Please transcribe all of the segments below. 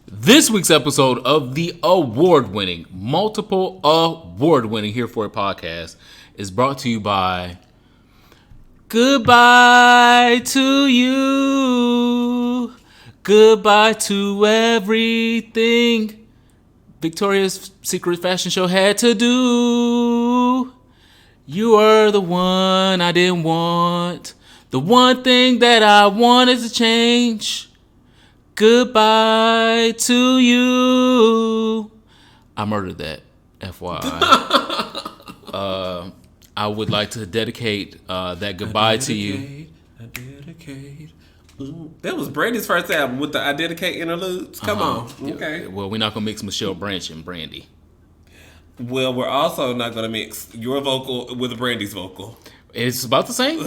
This week's episode of the multiple award-winning Here For It podcast is brought to you by Goodbye to You. Goodbye to everything Victoria's Secret fashion show had to do. You are the one I didn't want. The one thing that I wanted to change. Goodbye to you. I murdered that, FYI. I would like to dedicate that goodbye to you. I dedicate. Ooh, that was Brandy's first album with the I dedicate interludes. Come on. Okay. Well, we're not going to mix Michelle Branch and Brandy. Well, we're also not going to mix your vocal with Brandy's vocal. It's about the same.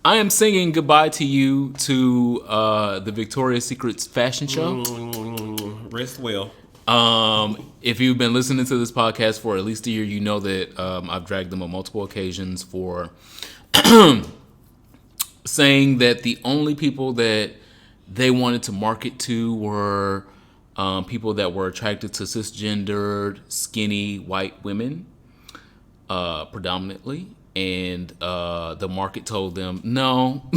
I am singing Goodbye to You to the Victoria's Secret's fashion show. Rest well. If you've been listening to this podcast for at least a year, you know that I've dragged them on multiple occasions for saying that the only people that they wanted to market to were people that were attracted to cisgendered, skinny, white women, predominantly. And the market told them, no,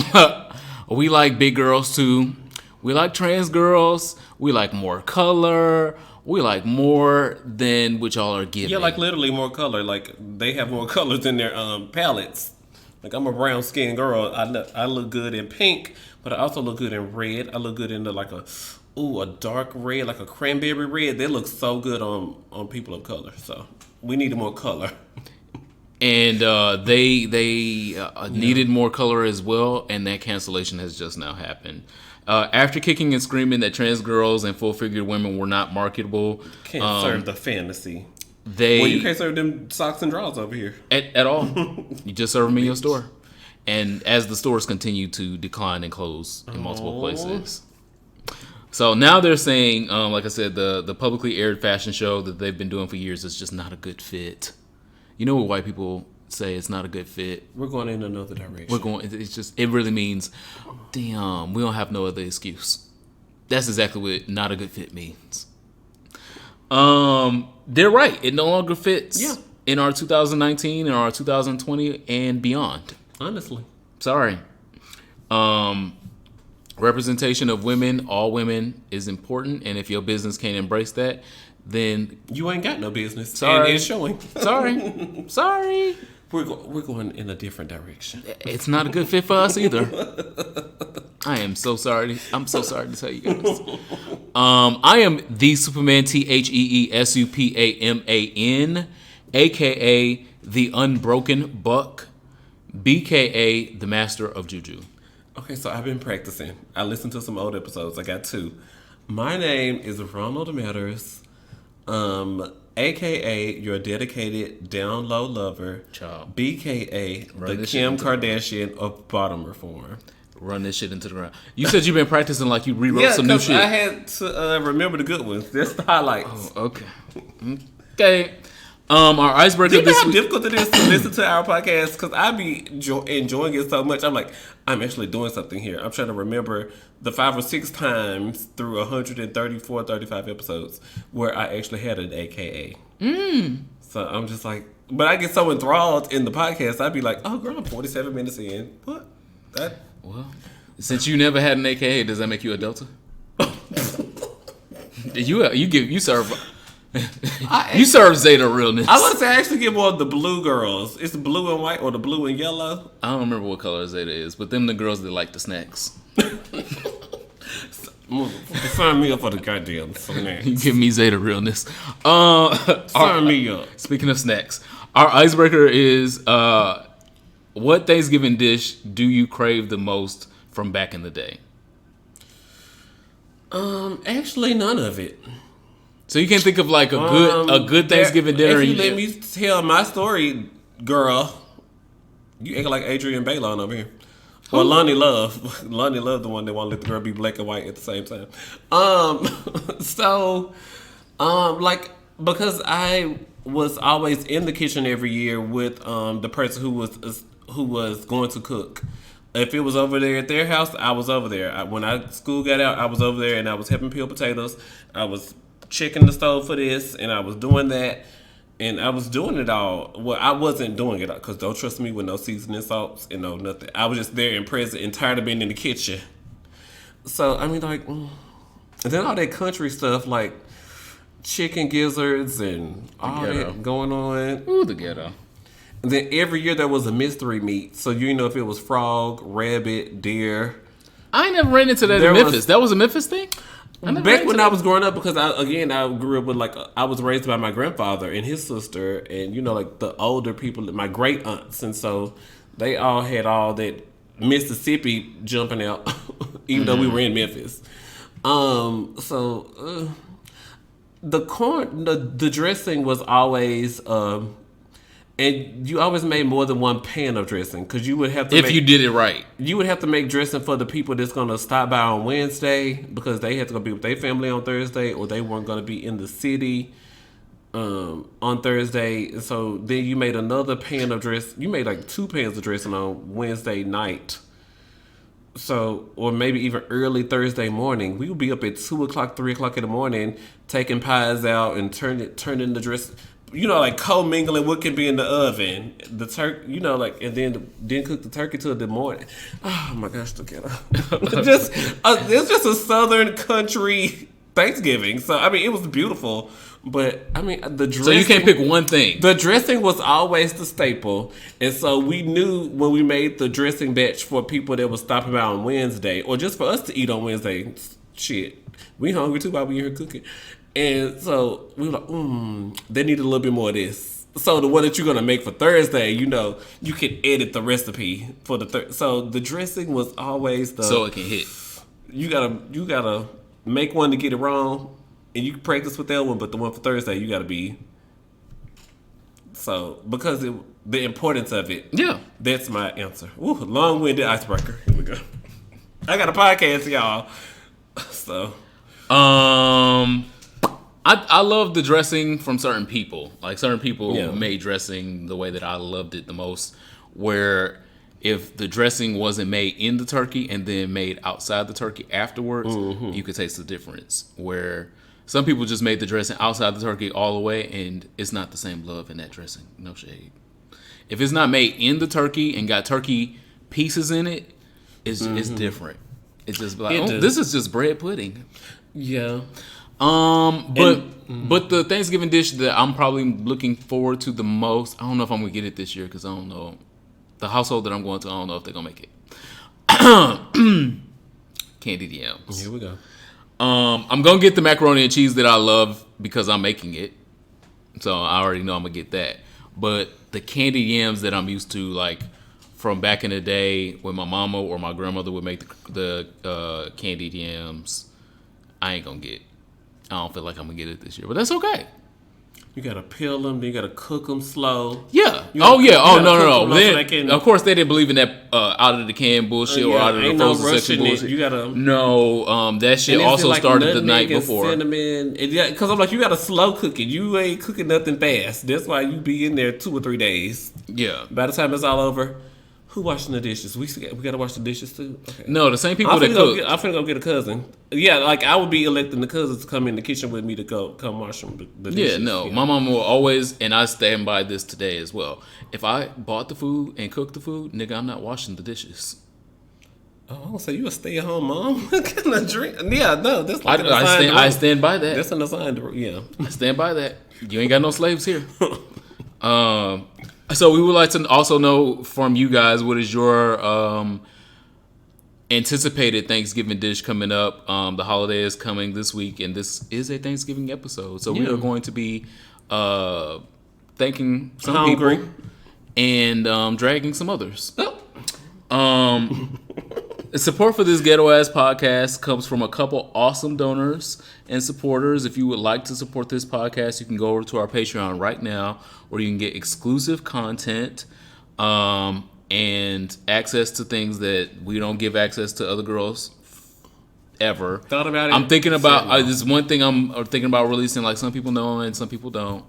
we like big girls too. We like trans girls. We like more color. We like more than what y'all are giving. Yeah, like literally more color. Like they have more colors in their palettes. Like I'm a brown skinned girl. I look good in pink, but I also look good in red. I look good in a dark red, like a cranberry red. They look so good on people of color. So we needed more color. And they needed more color as well, and that cancellation has just now happened. After kicking and screaming that trans girls and full-figured women were not marketable. Can't serve the fantasy. Well, you can't serve them socks and drawers over here. At all. You just serve them in your store. And as the stores continue to decline and close in multiple places. So now they're saying, like I said, the publicly aired fashion show that they've been doing for years is just not a good fit. You know what white people say it's not a good fit? We're going in another direction. It really means, damn, we don't have no other excuse. That's exactly what not a good fit means. They're right. It no longer fits in our 2019 and our 2020 and beyond. Honestly. Sorry. Representation of women, all women, is important. And if your business can't embrace that, then you ain't got no business. Sorry. And it's showing. Sorry. We're going in a different direction. It's not a good fit for us either. I am so sorry. I'm so sorry to tell you guys. I am the Superman, TheeSupaman, aka the Unbroken Buck, BKA the Master of Juju. Okay, so I've been practicing. I listened to some old episodes. I got 2. My name is Ronald Matters. AKA your dedicated down low lover, Child. BKA the Kim Kardashian of bottom reform. Run this shit into the ground. You said you've been practicing like you rewrote some new shit. I had to remember the good ones. That's the highlights. Oh, okay. Our icebreaker. Do you know how difficult it is to listen to our podcast? Because I be enjoying it so much. I'm like, I'm actually doing something here. I'm trying to remember the 5 or 6 times through 134, 35 episodes where I actually had an AKA. So I'm just like, but I get so enthralled in the podcast. I'd be like, oh girl, I'm 47 minutes in. What? Well, since you never had an AKA, does that make you a Delta? You serve. You serve Zeta realness. I want to say I actually get more of the blue girls. It's the blue and white or the blue and yellow. I don't remember what color Zeta is, but them the girls that like the snacks. Sign me up for the goddamn snacks. You give me Zeta realness. Sign me up. Speaking of snacks, our icebreaker is what Thanksgiving dish do you crave the most from back in the day? Actually, none of it. So you can't think of like a good Thanksgiving dinner. If you let me tell my story, girl, you act like Adrian Bailon over here. Or Lonnie Love. Lonnie Love, the one that want to let the girl be black and white at the same time. Because I was always in the kitchen every year with the person who was going to cook If it was over there at their house, I was over there. When school got out, I was over there and I was helping peel potatoes. I was checking the stove for this and I was doing that. And I was doing it all. Well, I wasn't doing it all because don't trust me with no seasoning salts and no nothing. I was just there and present and tired of being in the kitchen. So, I mean, like, and then all that country stuff like chicken gizzards and all that going on. Ooh, the ghetto. And then every year there was a mystery meat. So you know if it was frog, rabbit, deer. I ain't never ran into that in Memphis. That was a Memphis thing? Back when I was growing up, because I grew up with I was raised by my grandfather and his sister, and like the older people, my great aunts, and so they all had all that Mississippi jumping out, even though we were in Memphis. The dressing was always, and you always made more than one pan of dressing because you would have to. If you did it right, you would have to make dressing for the people that's gonna stop by on Wednesday because they had to go be with their family on Thursday, or they weren't gonna be in the city on Thursday. And so then you made another pan of dress. You made like 2 pans of dressing on Wednesday night. So, or maybe even early Thursday morning, we would be up at 2:00, 3:00 in the morning, taking pies out and turning the dress. Like co-mingling what can be in the oven, the turkey, and then cook the turkey till the morning. Oh my gosh, look at it's just a southern country Thanksgiving. So I mean, it was beautiful, but I mean the dressing. So you can't pick one thing. The dressing was always the staple, and so we knew when we made the dressing batch for people that was stopping by on Wednesday, or just for us to eat on Wednesday. Shit, we hungry too while we here cooking. And so we were like, they need a little bit more of this. So the one that you're gonna make for Thursday, you can edit the recipe for the So the dressing was always so it can hit. You gotta make one to get it wrong, and you can practice with that one. But the one for Thursday, you gotta be. So because the importance of it, yeah, that's my answer. Ooh, long-winded icebreaker. Here we go. I got a podcast, y'all. So. I love the dressing from certain people. Like certain people made dressing the way that I loved it the most. Where if the dressing wasn't made in the turkey and then made outside the turkey afterwards, you could taste the difference. Where some people just made the dressing outside the turkey all the way, and it's not the same love in that dressing. No shade. If it's not made in the turkey and got turkey pieces in it, it's different. It's just like, this is just bread pudding. Yeah. But the Thanksgiving dish that I'm probably looking forward to the most, I don't know if I'm gonna get it this year because I don't know the household that I'm going to. I don't know if they're gonna make it. Candied yams. Here we go. I'm gonna get the macaroni and cheese that I love because I'm making it, so I already know I'm gonna get that. But the candied yams that I'm used to, like from back in the day when my mama or my grandmother would make the candied yams, I ain't gonna get. I don't feel like I'm gonna get it this year, but that's okay. You gotta peel them, then you gotta cook them slow. Yeah. Oh no. Then, of course, they didn't believe in that out of the can bullshit or out of the frozen section bullshit. You gotta that shit also started the night before. Cinnamon, because I'm like, you gotta slow cook it. You ain't cooking nothing fast. That's why you be in there 2 or 3 days. Yeah. By the time it's all over. Who washing the dishes? We gotta wash the dishes too. Okay. No, the same people that cook. I'm finna go get a cousin. Yeah, like I would be electing the cousins to come in the kitchen with me to come wash them. The dishes. Yeah, no, my mom will always, and I stand by this today as well. If I bought the food and cooked the food, nigga, I'm not washing the dishes. Oh, so you a stay-at-home mom? What kind of drink? Yeah, no, that's like I stand by that. That's an assigned, yeah. I stand by that. You ain't got no slaves here. So we would like to also know from you guys, what is your anticipated Thanksgiving dish coming up? The holiday is coming this week, and this is a Thanksgiving episode. So we are going to be thanking some people and dragging some others. Support for this ghetto ass podcast comes from a couple awesome donors and supporters. If you would like to support this podcast, you can go over to our Patreon right now, where you can get exclusive content and access to things that we don't give access to other girls ever. Thought about it. I'm thinking about this one thing I'm thinking about releasing. Like some people know and some people don't.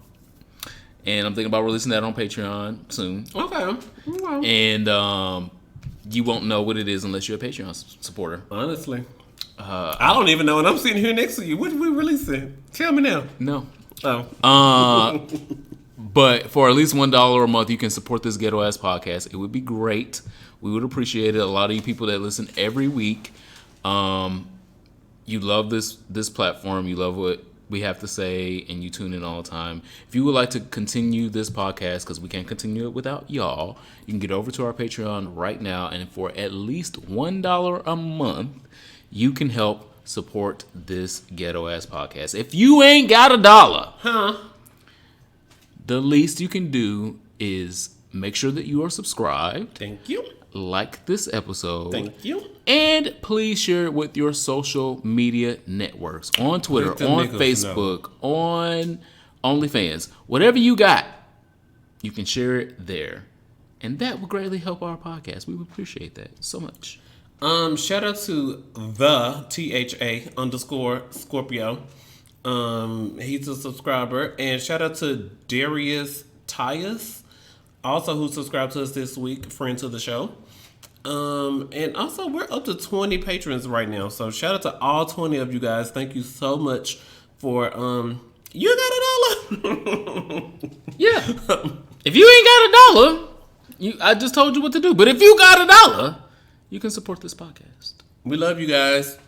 And I'm thinking about releasing that on Patreon soon. Okay. And you won't know what it is unless you're a Patreon supporter. Honestly. I don't even know, and I'm sitting here next to you. What did we releasing? Tell me now. No. Oh. But for at least $1 a month, you can support this ghetto ass podcast. It would be great. We would appreciate it. A lot of you people that listen every week, you love this platform. You love what we have to say, and you tune in all the time. If you would like to continue this podcast, because we can't continue it without y'all, you can get over to our Patreon right now, and for at least $1 a month, you can help support this ghetto ass podcast. If you ain't got $1, the least you can do is make sure that you are subscribed. Thank you. Like this episode. Thank you. And please share it with your social media networks. On Twitter, on Facebook, on OnlyFans. Whatever you got, you can share it there. And that would greatly help our podcast. We would appreciate that so much. Shout out to the THA_Scorpio. He's a subscriber. And shout out to Darius Tyus, also who subscribed to us this week, friend to the show. And also we're up to 20 patrons right now. So shout out to all 20 of you guys. Thank you so much for you got $1. Yeah. If you ain't got $1, I just told you what to do. But if you got $1, you can support this podcast. We love you guys.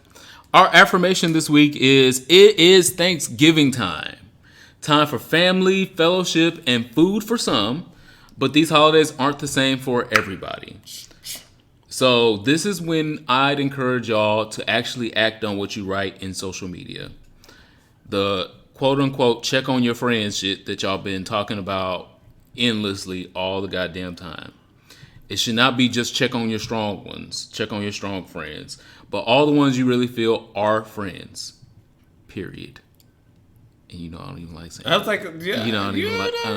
Our affirmation this week is, it is Thanksgiving time. Time for family, fellowship, and food for some. But these holidays aren't the same for everybody. So this is when I'd encourage y'all to actually act on what you write in social media. The quote-unquote check on your friends shit that y'all been talking about endlessly all the goddamn time. It should not be just check on your strong ones, check on your strong friends, but all the ones you really feel are friends, period. And you know I don't even like saying I was like, yeah, you know, I don't even like. I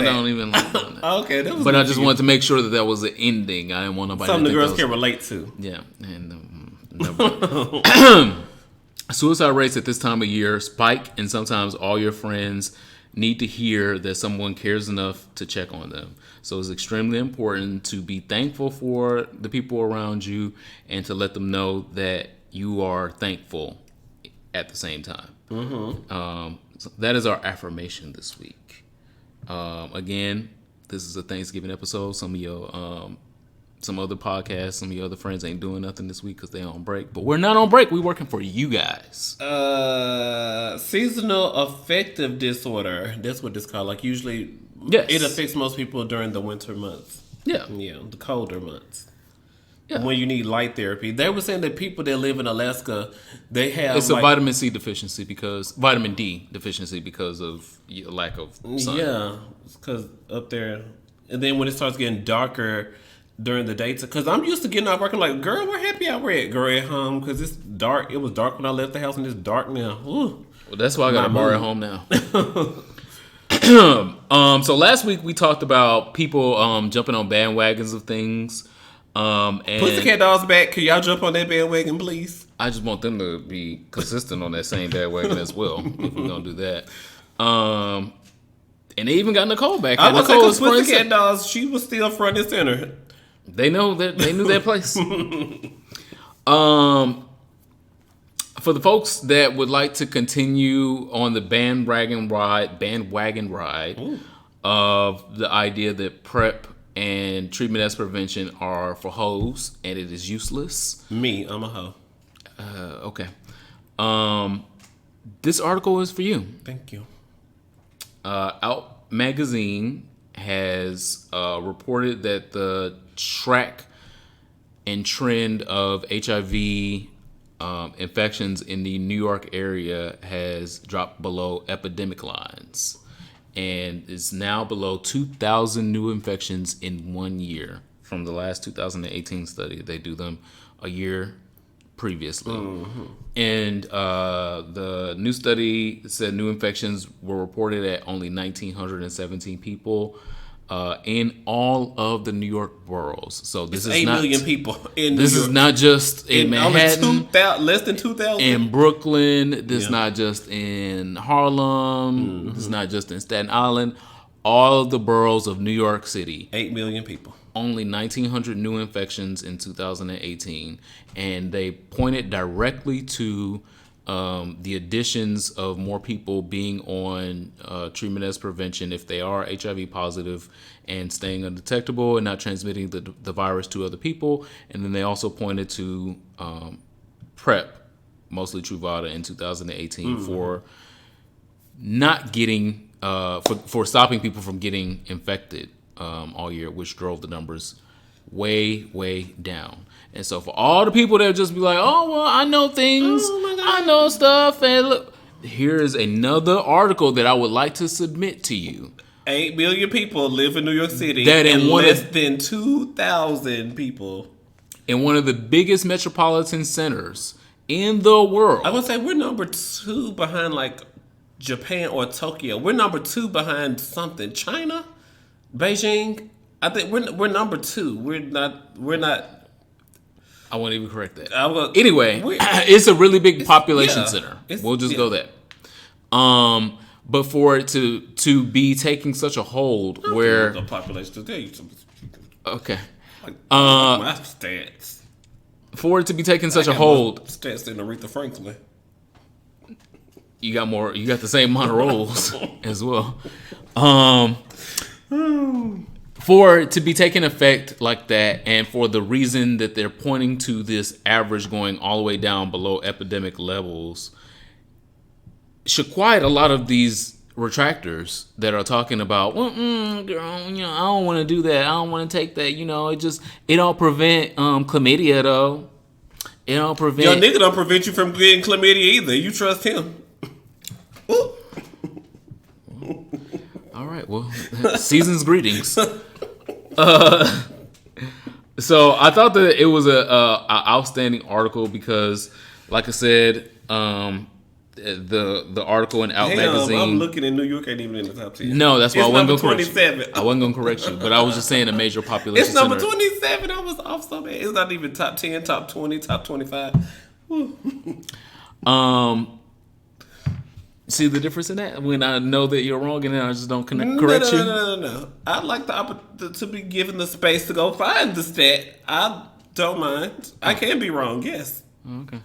don't even like doing that. Okay, that was. But I just wanted to make sure that was an ending. I didn't want nobody. Something to the think girls can relate to. Yeah, and suicide rates at this time of year spike, and sometimes all your friends need to hear that someone cares enough to check on them. So it's extremely important to be thankful for the people around you and to let them know that you are thankful at the same time. Mm-hmm. So that is our affirmation this week. Again, this is a Thanksgiving episode. Some of your, some other podcasts, some of your other friends ain't doing nothing this week because they on break. But we're not on break. We're working for you guys. Seasonal affective disorder. That's what it's called. Like usually, yes, it affects most people during the winter months. Yeah, the colder months. Yeah. When you need light therapy. They were saying that people that live in Alaska, they have it's a vitamin C deficiency vitamin D deficiency because of lack of sun. Yeah, because up there, and then when it starts getting darker during the day, because I'm used to getting out working like, girl, where happy hour at? Girl, at home, because it's dark. It was dark when I left the house, and it's dark now. Ooh. Well, that's why I got a bar at home now. So last week we talked about people jumping on bandwagons of things. And Pussycat Dolls back. Can y'all jump on that bandwagon, please? I just want them to be consistent on that same bandwagon as well. If we're gonna do that, and they even got Nicole back. I was Nicole saying Pussycat Dolls. She was still front and center. They knew their place. For the folks that would like to continue on the bandwagon ride of the idea that PrEP and treatment as prevention are for hoes and it is useless. Me, I'm a hoe. Okay. This article is for you. Thank you. Out Magazine has reported that the track and trend of HIV infections in the New York area has dropped below epidemic lines and is now below 2,000 new infections in 1 year from the last 2018 study. They do them a year previously. Mm-hmm. And the new study said new infections were reported at only 1,917 people in all of the New York boroughs. So this is 8 not, million people in This New York. is not just in Manhattan. Less than 2,000. In Brooklyn. This is not just in Harlem. Mm-hmm. This is not just in Staten Island. All of the boroughs of New York City. 8 million people. only 1,900 new infections in 2018, and they pointed directly to the additions of more people being on treatment as prevention if they are HIV positive and staying undetectable and not transmitting the virus to other people. And then they also pointed to PrEP, mostly Truvada, in 2018 for not getting for stopping people from getting infected all year, which drove the numbers way down. And so for all the people that just be like, oh, well, I know things, I know stuff, and look, here's another article that I would like to submit to you. 8 million people live in New York City, That in and one less of- than 2,000 people. In one of the biggest metropolitan centers in the world. I would say we're number 2 behind like Japan or Tokyo. We're number 2 behind something. China? Beijing? I think we're number 2. We're not I won't even correct that. Anyway, Anyway, it's a really big population yeah, center. it's- We'll just yeah. go there. But for it to be taking such a hold where the population today, okay, my stats. for it to be taking such a I got more hold, stats than Aretha Franklin. you got the same amount of roles as well. For it to be taking effect like that, and for the reason that they're pointing to this average going all the way down below epidemic levels, should quiet a lot of these retractors that are talking about, well, girl, I don't want to do that. I don't want to take that. It don't prevent chlamydia though. It don't prevent. Your nigga don't prevent you from getting chlamydia either. You trust him. Ooh. All right, well, season's greetings. So I thought that it was a outstanding article because, like I said, the article in Out Magazine. I'm looking in New York ain't even in the top 10. No, that's why I It's wasn't number going to correct 27. you. I wasn't going to correct you, but I was just saying a major population It's number center. 27. I was off so bad. It's not even top 10, top 20, top 25. Woo. See the difference in that? When I know that you're wrong and then I just don't correct you? No. I'd like to be given the space to go find the stat. I don't mind. I can be wrong, yes. Okay.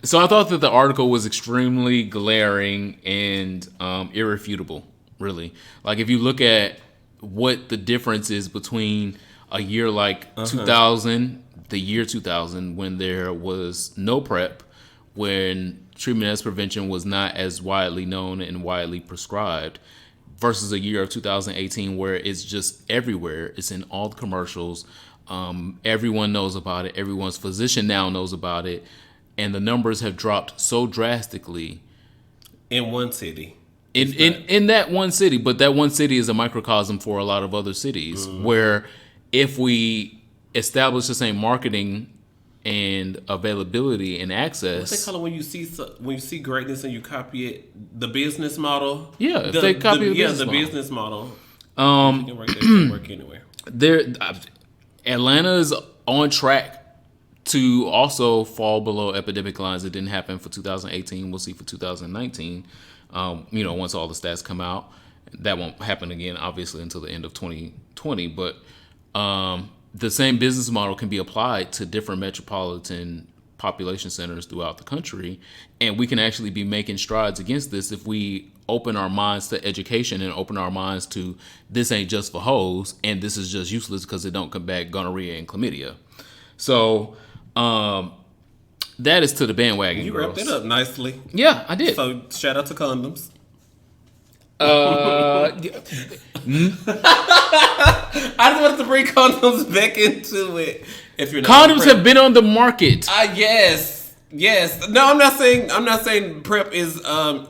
So I thought that the article was extremely glaring and irrefutable, really. Like, if you look at what the difference is between a year like 2000, the year 2000, when there was no PrEP, when treatment as prevention was not as widely known and widely prescribed, versus a year of 2018 where it's just everywhere. It's in all the commercials. Everyone knows about it. Everyone's physician now knows about it. And the numbers have dropped so drastically. In one city. In that one city. But that one city is a microcosm for a lot of other cities where if we establish the same marketing and availability and access. What they call it when you see greatness and you copy it? The business model. Yeah, if they copy the business model. Business model. You can work there, you can work anywhere. Atlanta is on track to also fall below epidemic lines. It didn't happen for 2018. We'll see for 2019. Once all the stats come out, that won't happen again, obviously, until the end of 2020. But the same business model can be applied to different metropolitan population centers throughout the country. And we can actually be making strides against this if we open our minds to education and open our minds to this ain't just for hoes and this is just useless because it don't combat gonorrhea and chlamydia. So that is to the bandwagon. You girls. wrapped it up nicely. Yeah, I did. So shout out to condoms. Uh, I just wanted to bring condoms back into it. If you're not condoms have been on the market. Yes. No, I'm not saying PrEP is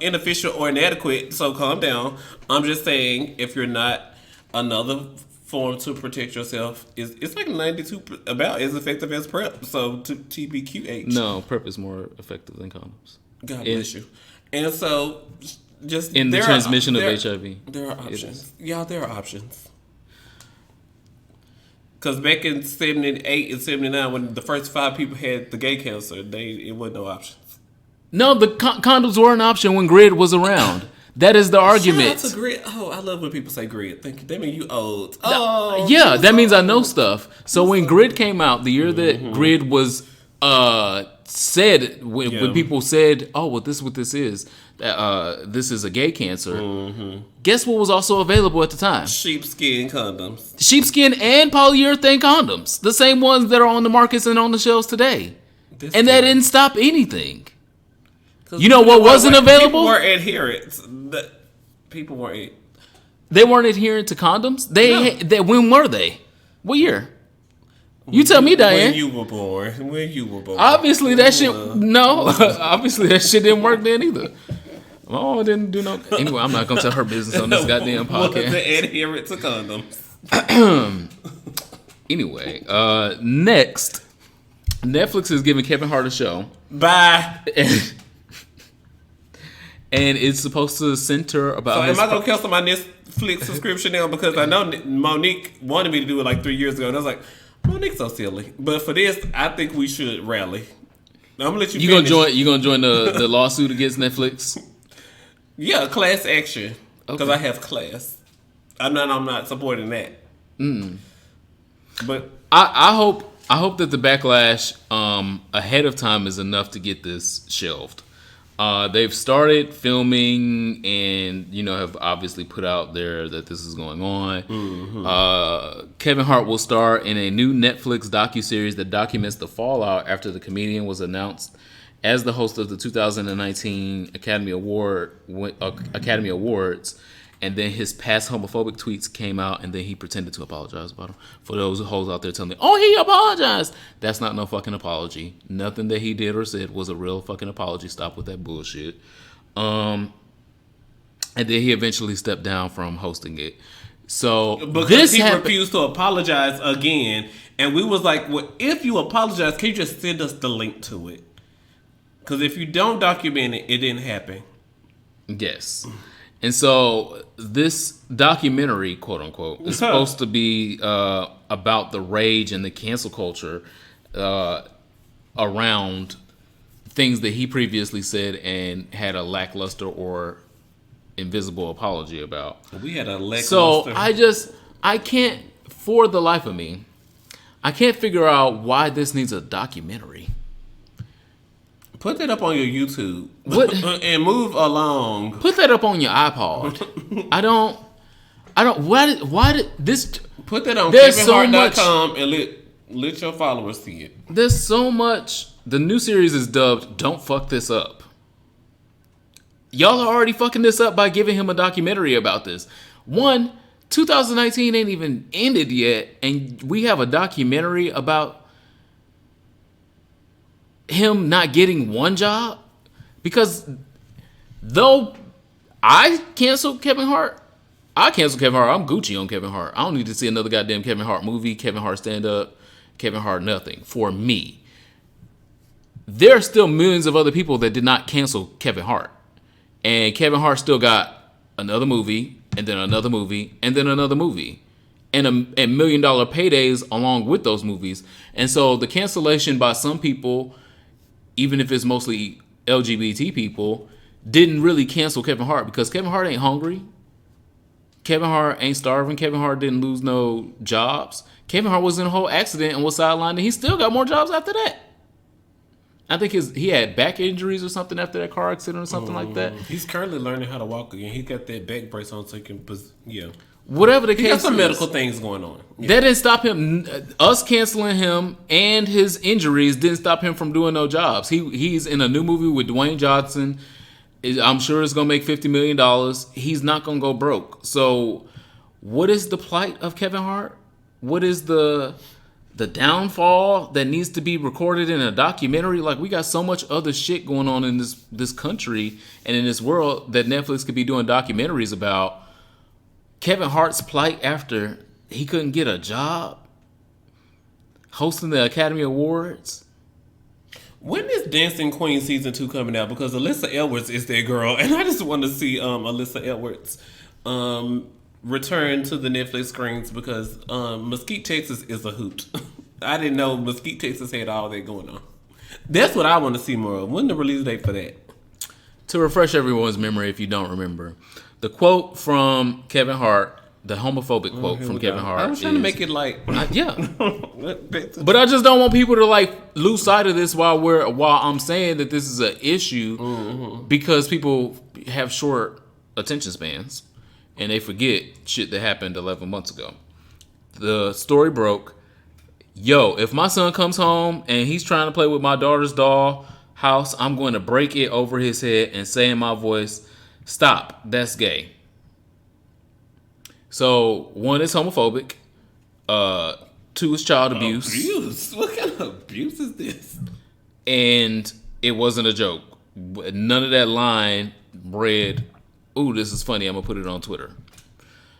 inefficient or inadequate. So calm down. I'm just saying if you're not, another form to protect yourself it's like 92 about as effective as PrEP. So to TBQH. No, PrEP is more effective than condoms. God bless you. And so just in the transmission of HIV. There are options. Yeah, there are options. Because back in 78 and 79, when the first 5 people had the gay cancer, it wasn't no options. No, the condoms were an option when Grid was around. That is the Shout out argument. to Grid. Oh, I love when people say Grid. Thank you. That mean you old. Oh, Yeah, that means I know stuff. So when Grid came out, the year that Grid was said, when people said, "Oh, well, this is what this is. This is a gay cancer." Guess what was also available at the time? Sheepskin condoms. Sheepskin and polyurethane condoms, the same ones that are on the markets and on the shelves today. And that didn't stop anything. You know what wasn't available? People were adherents. People weren't. They weren't adherent to condoms. They when were they? What year? You tell me, Diane. When you were born. Obviously that shit. No, obviously that shit didn't work then either. Oh, didn't do no. Anyway, I'm not gonna tell her business on this goddamn podcast. The adherent to condoms. Anyway, next, Netflix is giving Kevin Hart a show. Bye. And it's supposed to center about. So am I gonna cancel my Netflix subscription now because I know Monique wanted me to do it like 3 years ago, and I was like, Monique's so silly. But for this, I think we should rally. Now, I'm gonna let you. You gonna join the lawsuit against Netflix? Yeah, class action because I have class. I'm not supporting that. But I hope that the backlash ahead of time is enough to get this shelved. They've started filming and, have obviously put out there that this is going on. Kevin Hart will star in a new Netflix docuseries that documents the fallout after the comedian was announced as the host of the 2019 Academy Awards. And then his past homophobic tweets came out, and then he pretended to apologize about them. For those hoes out there telling me, oh, he apologized. That's not no fucking apology. Nothing that he did or said was a real fucking apology. Stop with that bullshit. And then he eventually stepped down from hosting it. So because he refused to apologize again, and we was like, well, if you apologize, can you just send us the link to it? Because if you don't document it, it didn't happen. Yes. And so this documentary, quote unquote, is supposed to be about the rage and the cancel culture around things that he previously said and had a lackluster or invisible apology about. We had a lackluster. So I can't, for the life of me, I can't figure out why this needs a documentary. Put that up on your YouTube. What? And move along. Put that up on your iPod. I don't. Why did this? Put that on KevinHart.com and let your followers see it. There's so much. The new series is dubbed "Don't Fuck This Up." Y'all are already fucking this up by giving him a documentary about this. 2019 ain't even ended yet, and we have a documentary about him not getting one job. Because though I canceled Kevin Hart, I'm Gucci on Kevin Hart. I don't need to see another goddamn Kevin Hart movie, Kevin Hart stand-up, Kevin Hart nothing. For me, there are still millions of other people that did not cancel Kevin Hart. And Kevin Hart still got another movie, and then another movie, and then another movie. And $1 million paydays along with those movies. And so the cancellation by some people, even if it's mostly LGBT people, didn't really cancel Kevin Hart because Kevin Hart ain't hungry. Kevin Hart ain't starving. Kevin Hart didn't lose no jobs. Kevin Hart was in a whole accident and was sidelined, and he still got more jobs after that. I think he had back injuries or something after that car accident or something like that. He's currently learning how to walk again. He got that back brace on so he can, Whatever the case is. He got some medical things going on. Yeah. That didn't stop him. Us canceling him and his injuries didn't stop him from doing no jobs. He's in a new movie with Dwayne Johnson. I'm sure it's going to make $50 million. He's not going to go broke. So what is the plight of Kevin Hart? What is the downfall that needs to be recorded in a documentary? Like, we got so much other shit going on in this country and in this world that Netflix could be doing documentaries about. Kevin Hart's plight after he couldn't get a job hosting the Academy Awards. When is Dancing Queen Season 2 coming out? Because Alyssa Edwards is that girl, and I just want to see Alyssa Edwards return to the Netflix screens because Mesquite, Texas is a hoot. I didn't know Mesquite, Texas had all that going on. That's what I want to see more of. When the release date for that? to refresh everyone's memory, if you don't remember, the quote from Kevin Hart, the homophobic quote from Kevin Hart. I was trying to make it like, yeah, but I just don't want people to like lose sight of this while I'm saying that this is an issue because people have short attention spans and they forget shit that happened 11 months ago. The story broke. Yo, if my son comes home and he's trying to play with my daughter's doll house, I'm going to break it over his head and say in my voice, "Stop, that's gay." So, one is homophobic. Two is child abuse. Abuse? What kind of abuse is this? And it wasn't a joke. None of that line read, "Ooh, this is funny, I'm going to put it on Twitter."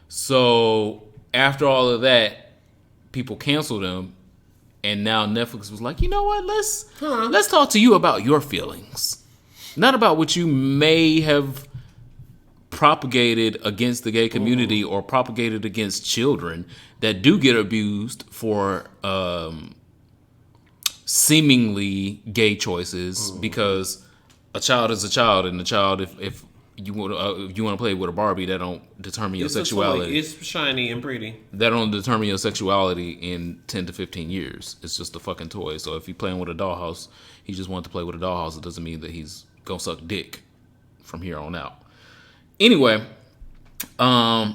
So, after all of that, people canceled him. And now Netflix was like, you know what? Let's talk to you about your feelings. Not about what you may have propagated against the gay community or propagated against children that do get abused for seemingly gay choices, because a child is a child, and a child, if you want to play with a Barbie, that don't determine your sexuality. It's shiny and pretty. That don't determine your sexuality in 10 to 15 years. It's just a fucking toy. So if you're playing with a dollhouse, he just wants to play with a dollhouse. It doesn't mean that he's gonna suck dick from here on out. Anyway, so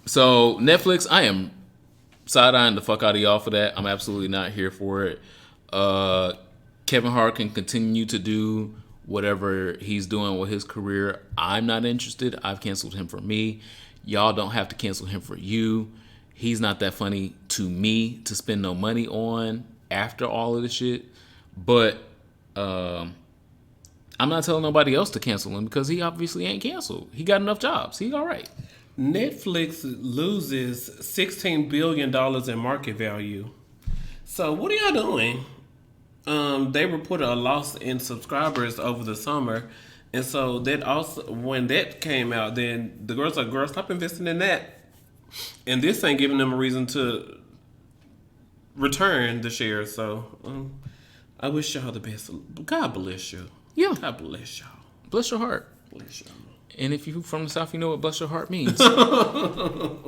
Netflix, I am side-eyeing the fuck out of y'all for that. I'm absolutely not here for it. Kevin Hart can continue to do whatever he's doing with his career. I'm not interested. I've canceled him for me. Y'all don't have to cancel him for you. He's not that funny to me to spend no money on after all of this shit. But I'm not telling nobody else to cancel him because he obviously ain't canceled. He got enough jobs. He all right. Netflix loses $16 billion in market value. So what are y'all doing? They reported a loss in subscribers over the summer. And so that also, when that came out, then the girls are like, girl, stop investing in that. And this ain't giving them a reason to return the shares. So I wish y'all the best. God bless you. Yeah. God bless y'all. Bless your heart. Bless y'all. And if you're from the South, you know what bless your heart means. Did I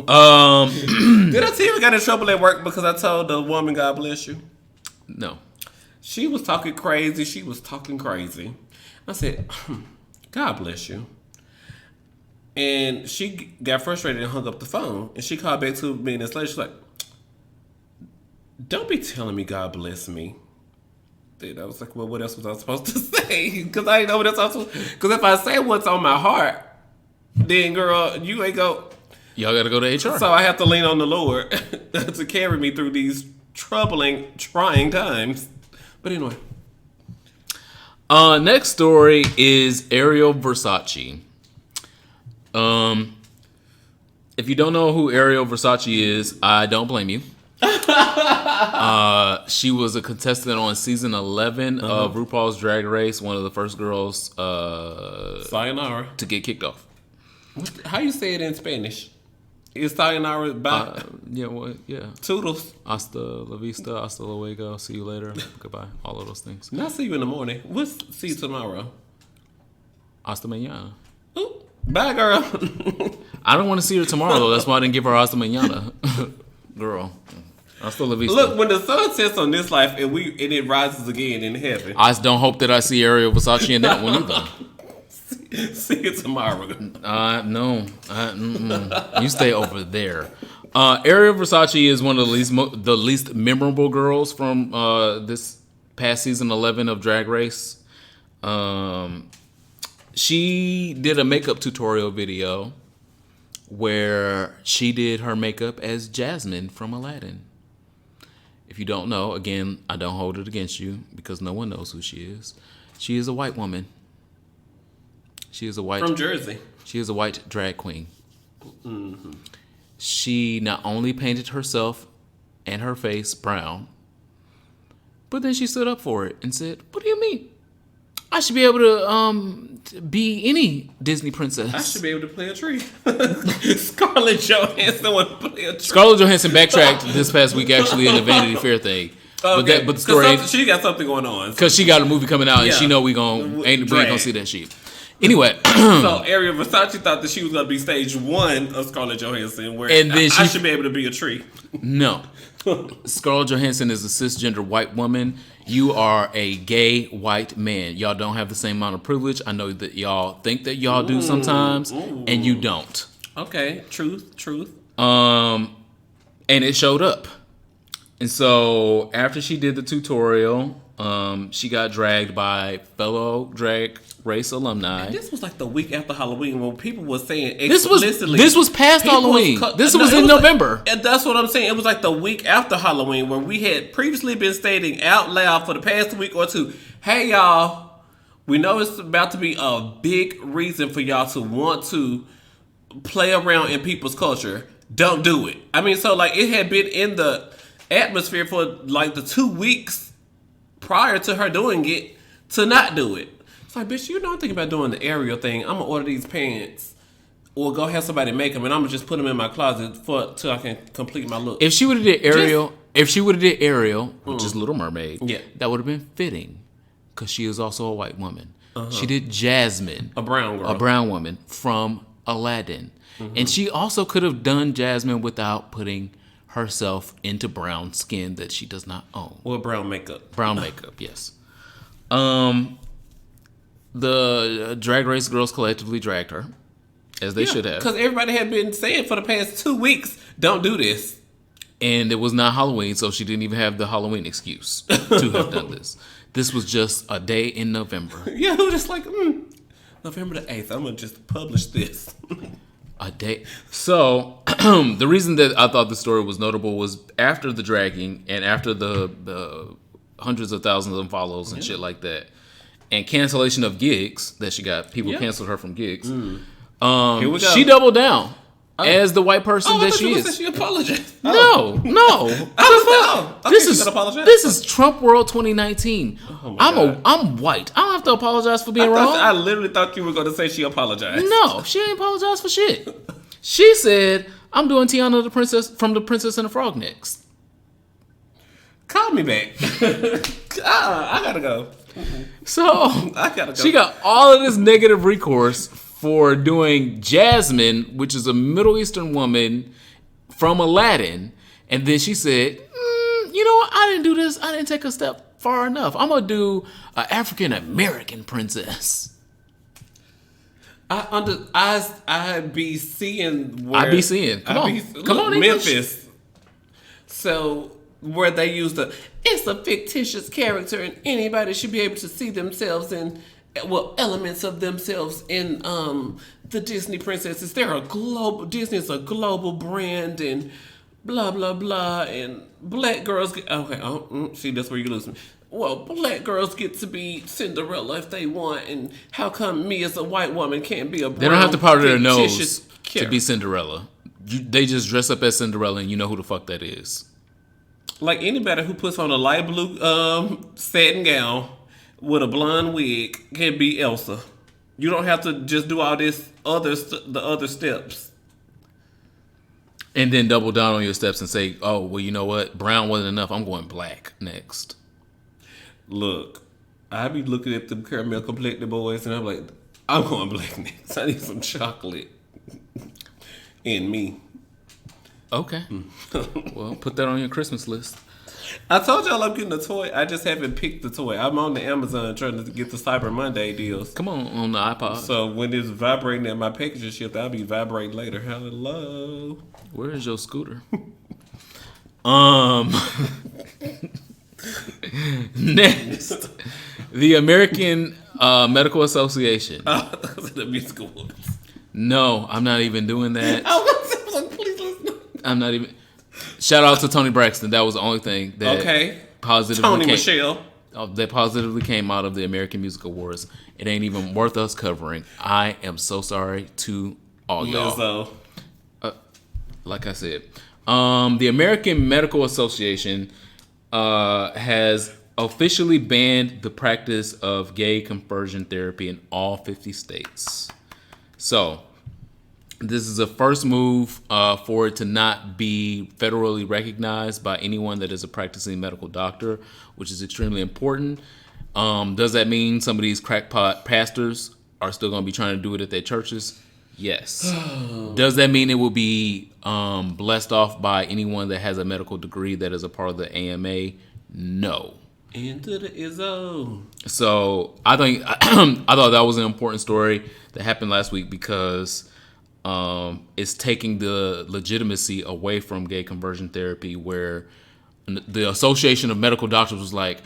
tell you I got in trouble at work because I told the woman, God bless you? No. She was talking crazy. I said, God bless you. And she got frustrated and hung up the phone. And she called back 2 minutes later. She's like, don't be telling me God bless me. Then I was like, well, what else was I supposed to say? Because I didn't know what else I was supposed to say. Because if I say what's on my heart, then, girl, you ain't go. Y'all got to go to HR. So I have to lean on the Lord to carry me through these troubling, trying times. But anyway. Next story is Ariel Versace. If you don't know who Ariel Versace is, I don't blame you. She was a contestant on season 11 of RuPaul's Drag Race, one of the first girls Sayonara to get kicked off. How you say it in Spanish? Is sayonara bye? Yeah. Toodles. Hasta la vista, hasta luego, see you later, goodbye, all of those things. Not see you in the morning. What's see you tomorrow? Hasta mañana. Ooh, bye, girl. I don't want to see her tomorrow, though. That's why I didn't give her hasta mañana. Girl. Hasta la vista. Look, when the sun sets on this life and it rises again in heaven. I don't hope that I see Ariel Versace in that one either. See you tomorrow. No. You stay over there. Ariel Versace is one of the least memorable girls from this past season 11 of Drag Race. She did a makeup tutorial video where she did her makeup as Jasmine from Aladdin. If you don't know, again, I don't hold it against you because no one knows who she is. She is a white woman. She is a white from Jersey. She is a white drag queen. Mm-hmm. She not only painted herself and her face brown, but then she stood up for it and said, "What do you mean? I should be able to be any Disney princess. I should be able to play a tree." Scarlett Johansson would play a tree. Scarlett Johansson backtracked this past week actually in the Vanity Fair thing. Okay. But the story, she got something going on because she got a movie coming out and she know we ain't drag. gonna see that shit. Anyway, So Ariel Versace thought that she was going to be stage 1 of Scarlett Johansson, where And then I should be able to be a tree. no. Scarlett Johansson is a cisgender white woman. You are a gay white man. Y'all don't have the same amount of privilege. I know that y'all think that y'all do sometimes, and you don't. Okay, truth. And it showed up. And so after she did the tutorial, she got dragged by fellow Drag Race alumni. And this was like the week after Halloween when people were saying This explicitly. was past Halloween. This was in November. And that's what I'm saying. It was like the week after Halloween where we had previously been stating out loud for the past week or two, hey y'all, we know it's about to be a big reason for y'all to want to play around in people's culture. Don't do it. I mean, so like it had been in the atmosphere for like the 2 weeks prior to her doing it to not do it. It's like, bitch, you know I'm thinking about doing the Ariel thing. I'm gonna order these pants or go have somebody make them, and I'm gonna just put them in my closet till I can complete my look. If she would have did Ariel, which is Little Mermaid, that would have been fitting because she is also a white woman. She did Jasmine, a brown girl, a brown woman from Aladdin, and she also could have done Jasmine without putting herself into brown skin that she does not own. Or brown makeup. Brown makeup, yes. The Drag Race girls collectively dragged her, as they should have. Because everybody had been saying for the past 2 weeks, don't do this. And it was not Halloween, so she didn't even have the Halloween excuse to have done this. This was just a day in November. Yeah, it was just like, November the 8th, I'm going to just publish this. A day. So, the reason that I thought the story was notable was after the dragging and after the hundreds of thousands of follows and shit like that, and cancellation of gigs that she got. People canceled her from gigs. Here we go. She doubled down as the white person that she is. She apologized. No. This is Trump World 2019. I'm white. I don't have to apologize for being wrong. I literally thought you were going to say she apologized. No, she ain't apologized for shit. She said, "I'm doing Tiana the Princess from The Princess and the Frog next." Call me back. I gotta go. So I gotta go. She got all of this negative recourse for doing Jasmine, which is a Middle Eastern woman from Aladdin, and then she said, "You know what? I didn't do this. I didn't take a step far enough. I'm gonna do an African American princess." I be seeing where I be seeing. Come on, Memphis. So where they use it's a fictitious character and anybody should be able to see themselves in elements of themselves in the Disney princesses. Disney's a global brand and blah blah blah, and black girls get see, that's where you lose me. Well, black girls get to be Cinderella if they want, and how come me as a white woman can't be a brown, they don't have to powder their nose character to be Cinderella. They just dress up as Cinderella and you know who the fuck that is. Like anybody who puts on a light blue satin gown with a blonde wig can be Elsa. You don't have to just do all this the other steps. And then double down on your steps and say, "Oh, well, you know what? Brown wasn't enough. I'm going black next." Look, I be looking at the caramel complected boys and I'm like, I'm going black next. I need some chocolate in me. Okay. Well, put that on your Christmas list. I told y'all I'm getting a toy. I just haven't picked the toy. I'm on the Amazon trying to get the Cyber Monday deals. Come on the iPod. So when it's vibrating at my package and shit, I'll be vibrating later. Hello. Where is your scooter? Next, the American Medical Association. Oh, those are the musical ones. No, I'm not even doing that. I was like, please listen. I'm not even. Shout out to Tony Braxton. That was the only thing that positively Michelle. That positively came out of the American Music Awards. It ain't even worth us covering. I am so sorry to all y'all. Like I said, the American Medical Association has officially banned the practice of gay conversion therapy in all 50 states. So, this is a first move for it to not be federally recognized by anyone that is a practicing medical doctor, which is extremely important. Does that mean some of these crackpot pastors are still going to be trying to do it at their churches? Yes. Does that mean it will be blessed off by anyone that has a medical degree that is a part of the AMA? No. Into the Izzo. So I think I thought that was an important story that happened last week because it's taking the legitimacy away from gay conversion therapy, where the Association of Medical Doctors was like,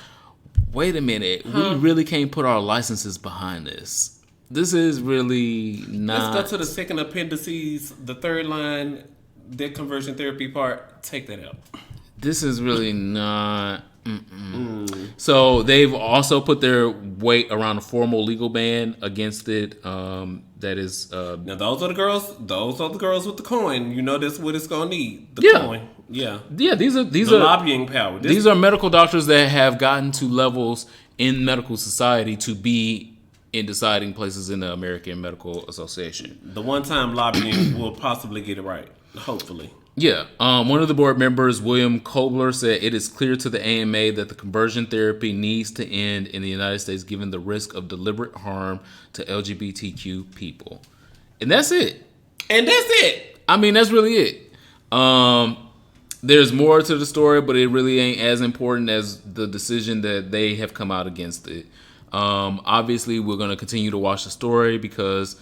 wait a minute, we really can't put our licenses behind this. This is really not. Let's go to the second appendices, the third line, the conversion therapy part. Take that out. This is really not. So they've also put their weight around a formal legal ban against it. That is. Now those are the girls. Those are the girls with the coin. You know that's what it's gonna need. The coin. Yeah. Yeah. These are lobbying power. These are medical doctors that have gotten to levels in medical society to be in deciding places in the American Medical Association. The one-time lobbying will possibly get it right. Hopefully. Yeah. One of the board members, William Kobler, said it is clear to the AMA that the conversion therapy needs to end in the United States given the risk of deliberate harm to LGBTQ people. And that's it. I mean, that's really it. There's more to the story, but it really ain't as important as the decision that they have come out against it. Obviously, we're going to continue to watch the story because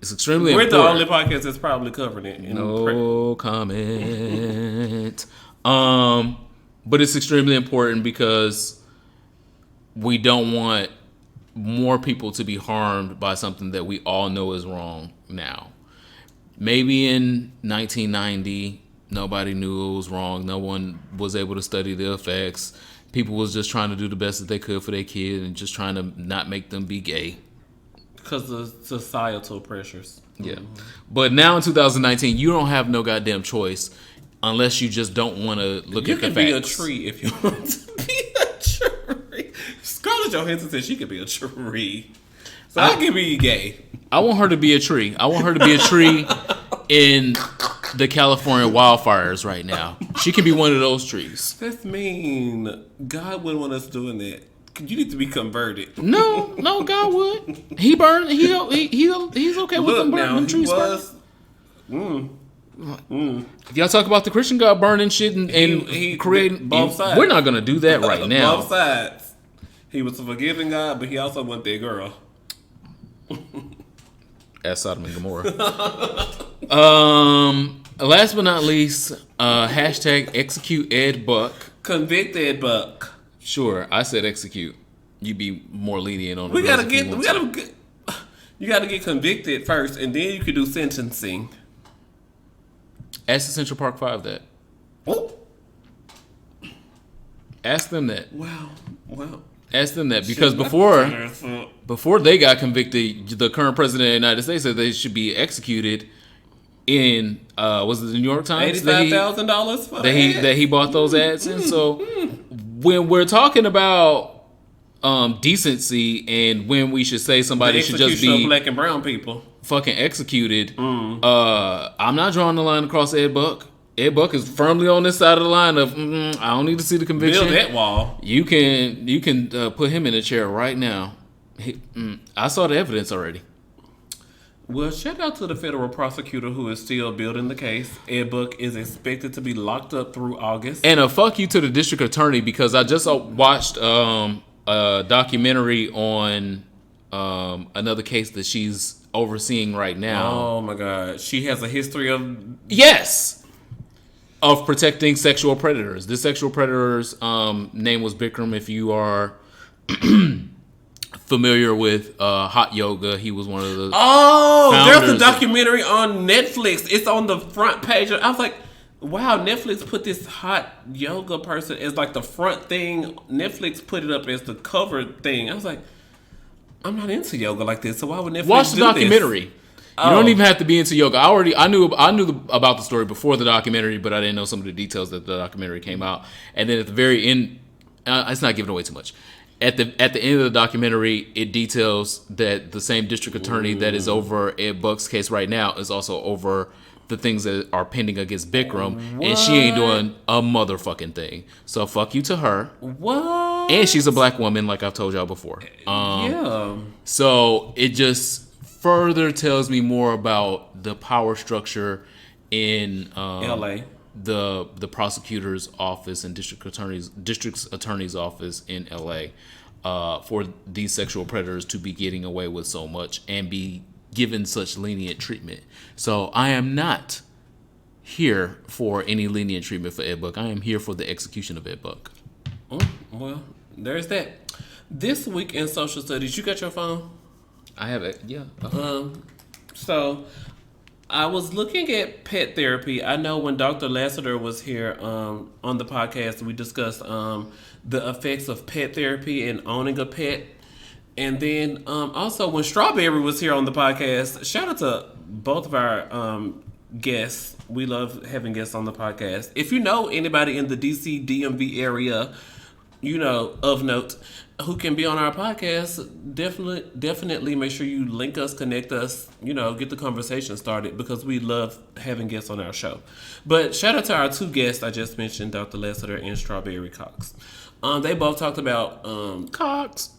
it's extremely important. We're the only podcast that's probably covering it. No comment. But it's extremely important because we don't want more people to be harmed by something that we all know is wrong now. Maybe in 1990, nobody knew it was wrong. No one was able to study the effects. People was just trying to do the best that they could for their kid and just trying to not make them be gay. Because of societal pressures. Yeah. But now in 2019, you don't have no goddamn choice unless you just don't want to look at the facts. You can be a tree if you want to be a tree. Scarlett Johansson said she could be a tree. So I can be gay. I want her to be a tree. I want her to be a tree in the California wildfires right now. She can be one of those trees. That's mean. God wouldn't want us doing that. You need to be converted. No, God would. He burned. He's okay with them burning them trees. Y'all talk about the Christian God burning shit and he creating both sides. We're not gonna do that right now. Both sides. He was a forgiving God, but he also wanted that girl. As Sodom and Gomorrah. Last but not least, hashtag execute Ed Buck. Convict Ed Buck. Sure, I said execute. You be more lenient on the you gotta get convicted first, and then you could do sentencing. Ask the Central Park 5 that. Oh. Ask them that. Wow. Ask them that because before they got convicted, the current president of the United States said they should be executed in was it the New York Times? $85,000 for that he bought those ads in. So when we're talking about decency and when we should say somebody should just be black and brown people fucking executed, I'm not drawing the line across Ed Buck. Ed Buck is firmly on this side of the line of I don't need to see the conviction. Build that wall. You can put him in a chair right now. I saw the evidence already. Well, shout out to the federal prosecutor who is still building the case. Ed Buck is expected to be locked up through August. And a fuck you to the district attorney because I just watched a documentary on another case that she's overseeing right now. Oh my God. She has a history of... Yes! Of protecting sexual predators. This sexual predator's name was Bikram. If you are... familiar with hot yoga, he was one of the there's a documentary on Netflix. It's on the front page. I was like, wow, Netflix put this hot yoga person as like the front thing. Netflix put it up as the cover thing. I was like, I'm not into yoga like this, so why would Netflix watch the documentary? This? You don't even have to be into yoga. I knew about the story before the documentary, but I didn't know some of the details that the documentary came out. And then at the very end, it's not giving away too much. At the end of the documentary, it details that the same district attorney that is over Ed Buck's case right now is also over the things that are pending against Bikram, and she ain't doing a motherfucking thing. So fuck you to her. What? And she's a black woman, like I've told y'all before. Yeah. So it just further tells me more about the power structure in L.A. the prosecutor's office and district attorney's office in LA for these sexual predators to be getting away with so much and be given such lenient treatment. So I am not here for any lenient treatment for Ed Buck. I am here for the execution of Ed Buck. Well, there's that. This week in social studies, you got your phone? I have it. Yeah. So I was looking at pet therapy. I know when Dr. Lassiter was here on the podcast, we discussed the effects of pet therapy and owning a pet. And then also when Strawberry was here on the podcast, shout out to both of our guests. We love having guests on the podcast. If you know anybody in the DC DMV area, of note, who can be on our podcast, definitely make sure you link us, connect us, get the conversation started, because we love having guests on our show. But shout out to our two guests I just mentioned, Dr. Lassiter and Strawberry Cox. They both talked about Cox.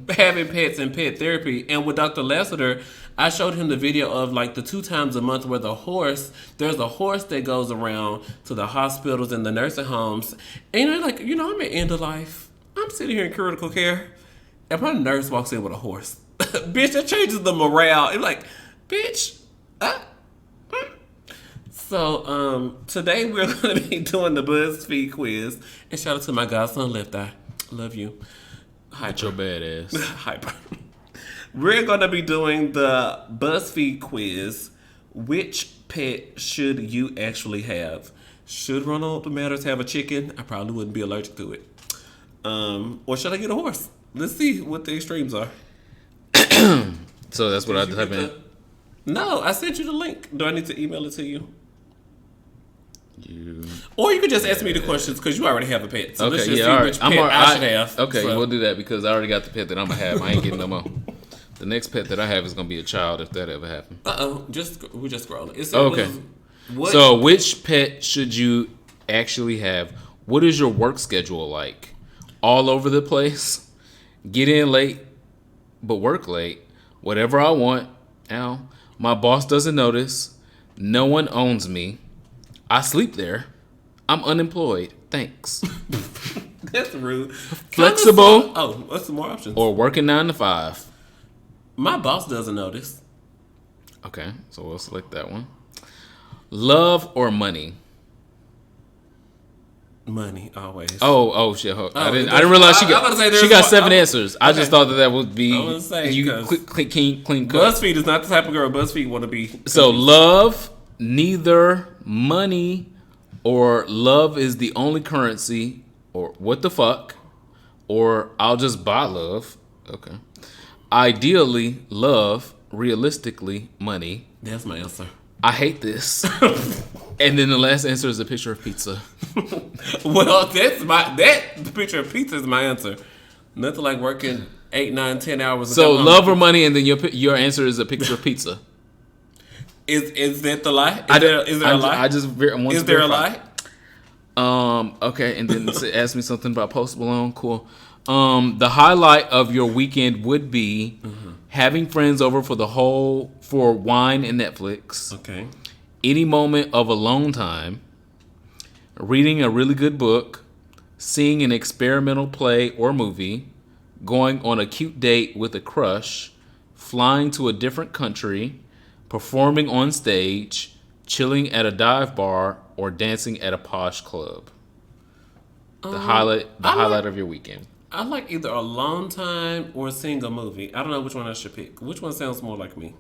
having pets and pet therapy. And with Dr. Lassiter, I showed him the video of like the 2 times a month where there's a horse that goes around to the hospitals and the nursing homes. And I'm at end of life. I'm sitting here in critical care. And my nurse walks in with a horse. Bitch, that changes the morale. It's like, bitch. So today we're going to be doing the BuzzFeed quiz. And shout out to my godson, Left Eye. Love you. Hyper. Your badass. Hyper. We're going to be doing the BuzzFeed quiz. Which pet should you actually have? Should Ronald Matters have a chicken? I probably wouldn't be allergic to it. Or should I get a horse? Let's see what the extremes are. So that's what I type in? No, I sent you the link. Do I need to email it to you? Or you could just ask me the questions because you already have a pet. So let's just see which pet I should have. Okay, so. We'll do that because I already got the pet that I'm going to have. I ain't getting no more. The next pet that I have is going to be a child if that ever happens. We're just scrolling. Okay. So which pet should you actually have? What is your work schedule like? All over the place? Get in late, but work late. Whatever I want. Ow. My boss doesn't notice. No one owns me. I sleep there. I'm unemployed. Thanks. That's rude. Flexible. What's some more options? Or working 9 to 5. My boss doesn't notice. Okay, so we'll select that one. Love or money? Money, always. Oh shit! I didn't realize she got 7 answers. I just thought that would be clean cut. BuzzFeed is not the type of girl BuzzFeed want to be. So love, neither, money, or love is the only currency, or what the fuck, or I'll just buy love. Okay. Ideally, love. Realistically, money. That's my answer. I hate this. And then the last answer is a picture of pizza. Well, the picture of pizza is my answer. Nothing like working 8, 9, 10 hours. So love or money, and then your answer is a picture of pizza. Is that the lie? Is there a lie? Is there a lie? Okay, and then ask me something about Post Malone. Cool. The highlight of your weekend would be having friends over for wine and Netflix. Okay. Any moment of alone time, reading a really good book, seeing an experimental play or movie, going on a cute date with a crush, flying to a different country, performing on stage, chilling at a dive bar, or dancing at a posh club. The highlight of your weekend. I like either alone time or seeing a movie. I don't know which one I should pick. Which one sounds more like me?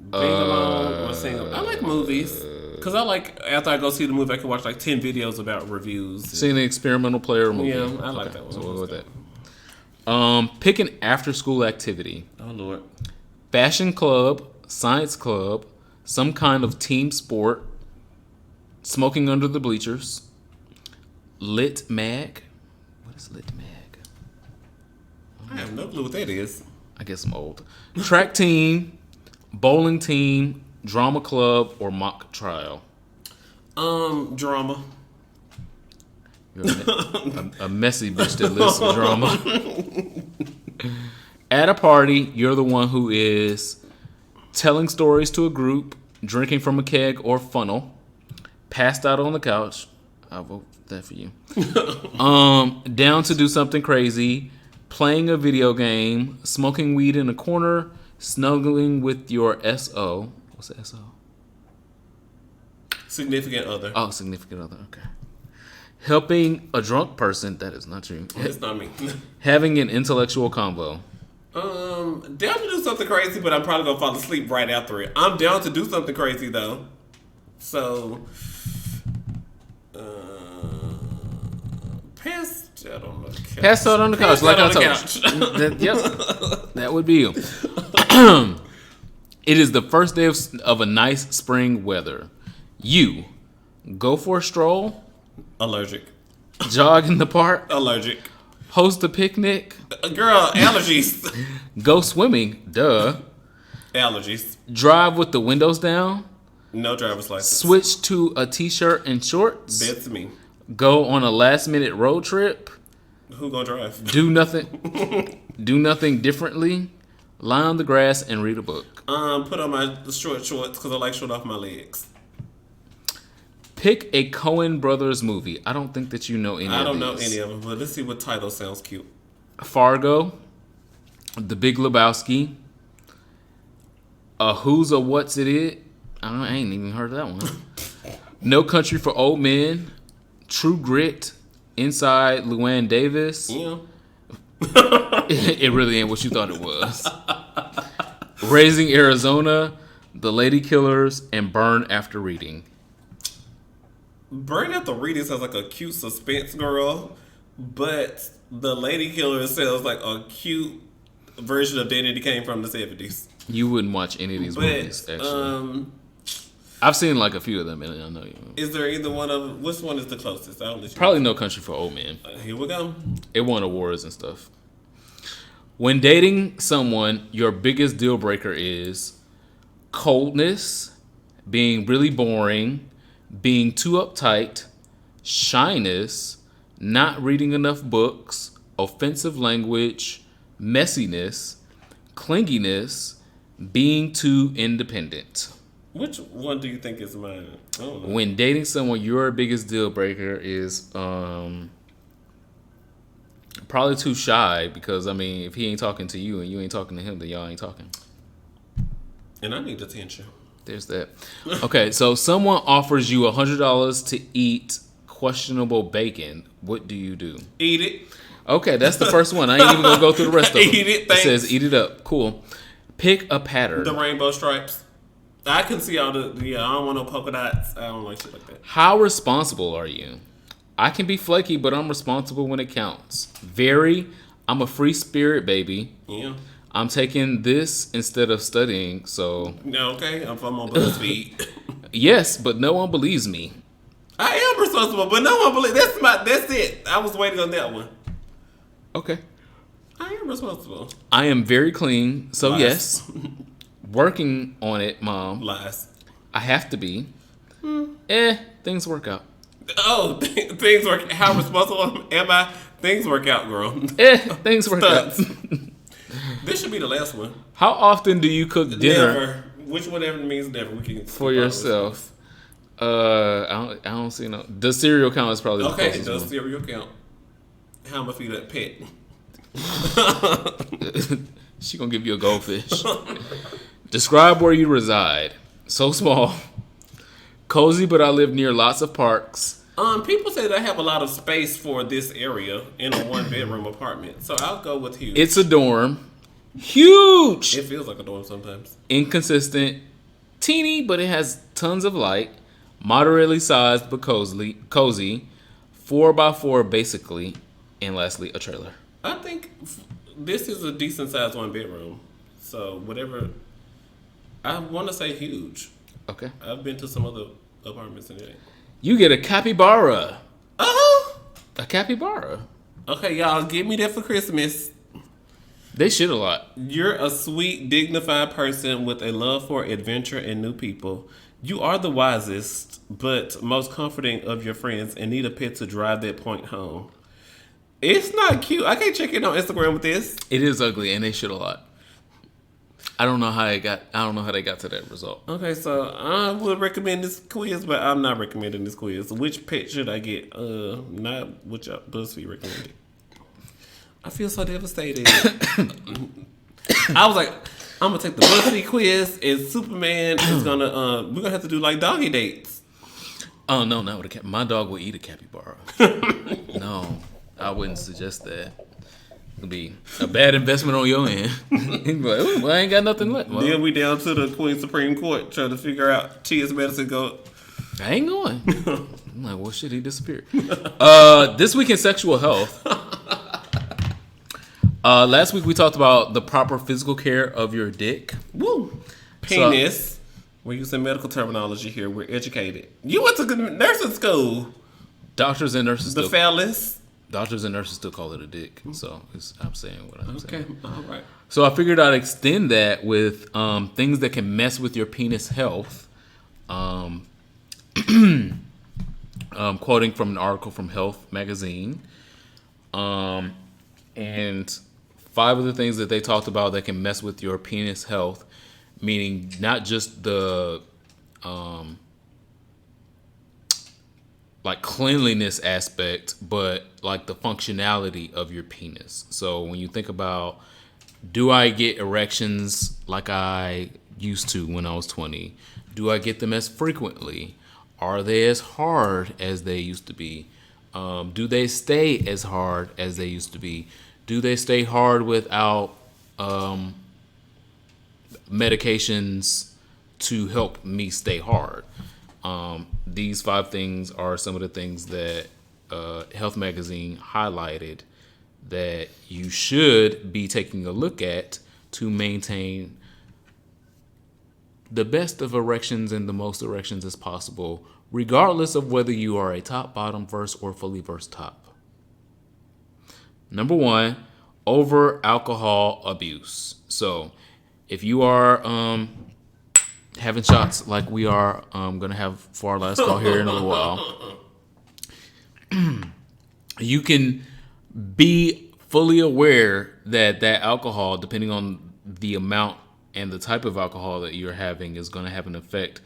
Being alone or seeing I like movies. Because after I go see the movie, I can watch like 10 videos about reviews. Seeing an experimental play or movie. Yeah, I like that one. So we'll go with that. Pick an after-school activity. Oh, Lord. Fashion club, science club, some kind of team sport, smoking under the bleachers, lit mag. What is lit mag? I have no clue what that is. I guess I'm old. Track team, bowling team, drama club, or mock trial. Drama. You're a messy bitch that lives for drama. At a party, you're the one who is telling stories to a group, drinking from a keg or funnel, passed out on the couch. I'll vote that for you. Down to do something crazy, playing a video game, smoking weed in a corner, snuggling with your SO. What's the SO? Significant other. Oh, significant other. Okay. Helping a drunk person. That is not you. It's not me. Having an intellectual convo. Down to do something crazy, but I'm probably gonna fall asleep right after it. I'm down to do something crazy though. So, passed out on the couch. Passed out on the couch, like I told you. Yep, that would be you. It is the first day of a nice spring weather. You go for a stroll. Allergic. Jog in the park. Allergic. Host a picnic. Girl, allergies. Go swimming. Duh. Allergies. Drive with the windows down. No driver's license. Switch to a t-shirt and shorts. That's me. Go on a last-minute road trip. Who gonna drive? Do nothing. Do nothing differently. Lie on the grass and read a book. Put on my shorts because I like showing off my legs. Pick a Coen Brothers movie. I don't think that you know any of these. I don't know any of them, but let's see what title sounds cute. Fargo. The Big Lebowski. Who's a What's It It? I ain't even heard of that one. No Country for Old Men. True Grit. Inside Llewyn Davis. Yeah. It really ain't what you thought it was. Raising Arizona. The Lady Killers. And Burn After Reading. Burn After Reading sounds like a cute suspense girl, but The Lady Killer sounds like a cute version of Danny Came from the 70s. You wouldn't watch any of these movies, actually. I've seen like a few of them, and I know you. Is there either one of which one is the closest? I'll let you Probably No Country for Old Men. Here we go. It won awards and stuff. When dating someone, your biggest deal breaker is coldness, being really boring, being too uptight, shyness, not reading enough books, offensive language, messiness, clinginess, being too independent. Which one do you think is mine? I don't know. When dating someone, your biggest deal breaker is probably too shy, because I mean, if he ain't talking to you and you ain't talking to him, then y'all ain't talking. And I need attention. There's that. Okay, so someone offers you $100 to eat questionable bacon. What do you do? Eat it. Okay, that's the first one. I ain't even gonna go through the rest of them. Eat it. Thanks. It says eat it up. Cool. Pick a pattern. The rainbow stripes. I can see all the. Yeah, I don't want no polka dots. I don't like shit like that. How responsible are you? I can be flaky, but I'm responsible when it counts. Very. I'm a free spirit, baby. Yeah. I'm taking this instead of studying, so... No, okay, I'm from on BuzzFeed. Yes, but no one believes me. I am responsible, but no one believes... That's it. I was waiting on that one. Okay. I am responsible. I am very clean, so Lies. yes. Working on it, Mom. Lies. I have to be. Things work out. Oh, things work... How responsible am I? Things work out, girl. Things work out. This should be the last one. How often do you cook dinner? Never. Which whatever means never. We can for yourself. I don't see no. The cereal count is probably okay. The Does cereal count? How am I feed that pet? She gonna give you a goldfish. Describe where you reside. So small, cozy, but I live near lots of parks. People say that I have a lot of space for this area in a 1-bedroom apartment, so I'll go with huge. It's a dorm. Huge. It feels like a dorm sometimes. Inconsistent. Teeny, but it has tons of light. Moderately sized, but cozy. 4x4, basically. And lastly, a trailer. I think this is a decent sized 1-bedroom. So whatever. I want to say huge. Okay. I've been to some other apartments in it. You get a capybara. Oh. A capybara. Okay, y'all, give me that for Christmas. They shit a lot. You're a sweet, dignified person with a love for adventure and new people. You are the wisest, but most comforting of your friends and need a pet to drive that point home. It's not cute. I can't check in on Instagram with this. It is ugly, and they shit a lot. I don't know how they got to that result. Okay, so I would recommend this quiz, but I'm not recommending this quiz. Which pet should I get? Not which BuzzFeed recommended. I feel so devastated. I was like, I'm gonna take the BuzzFeed quiz, and Superman is gonna. We're gonna have to do like doggy dates. Oh no, not with a cat. My dog will eat a capybara. No, I wouldn't suggest that. It'd be a bad investment on your end. He'd be like, "Ooh, well, I ain't got nothing left." Well, Then we down to the Queen Supreme Court trying to figure out Tia's medicine go. I ain't going. I'm like, well, shit, he disappeared. This week in sexual health. Last week we talked about the proper physical care of your dick. Woo! Penis. We're using medical terminology here. We're educated. You went to nursing school. Doctors and nurses. The phallus. Doctors and nurses still call it a dick. So I'm saying what I'm saying. Okay, all right. So I figured I'd extend that with things that can mess with your penis health. Quoting from an article from Health magazine. And 5 of the things that they talked about that can mess with your penis health, meaning not just the like cleanliness aspect, but like the functionality of your penis. So when you think about, do I get erections like I used to when I was 20? Do I get them as frequently? Are they as hard as they used to be? Do they stay as hard as they used to be? Do they stay hard without medications to help me stay hard? These 5 things are some of the things that Health Magazine highlighted that you should be taking a look at to maintain the best of erections and the most erections as possible, regardless of whether you are a top, bottom, verse, or fully versed top. Number 1, over alcohol abuse. So if you are having shots like we are going to have for our last call here in a little while, you can be fully aware that alcohol, depending on the amount and the type of alcohol that you're having, is going to have an effect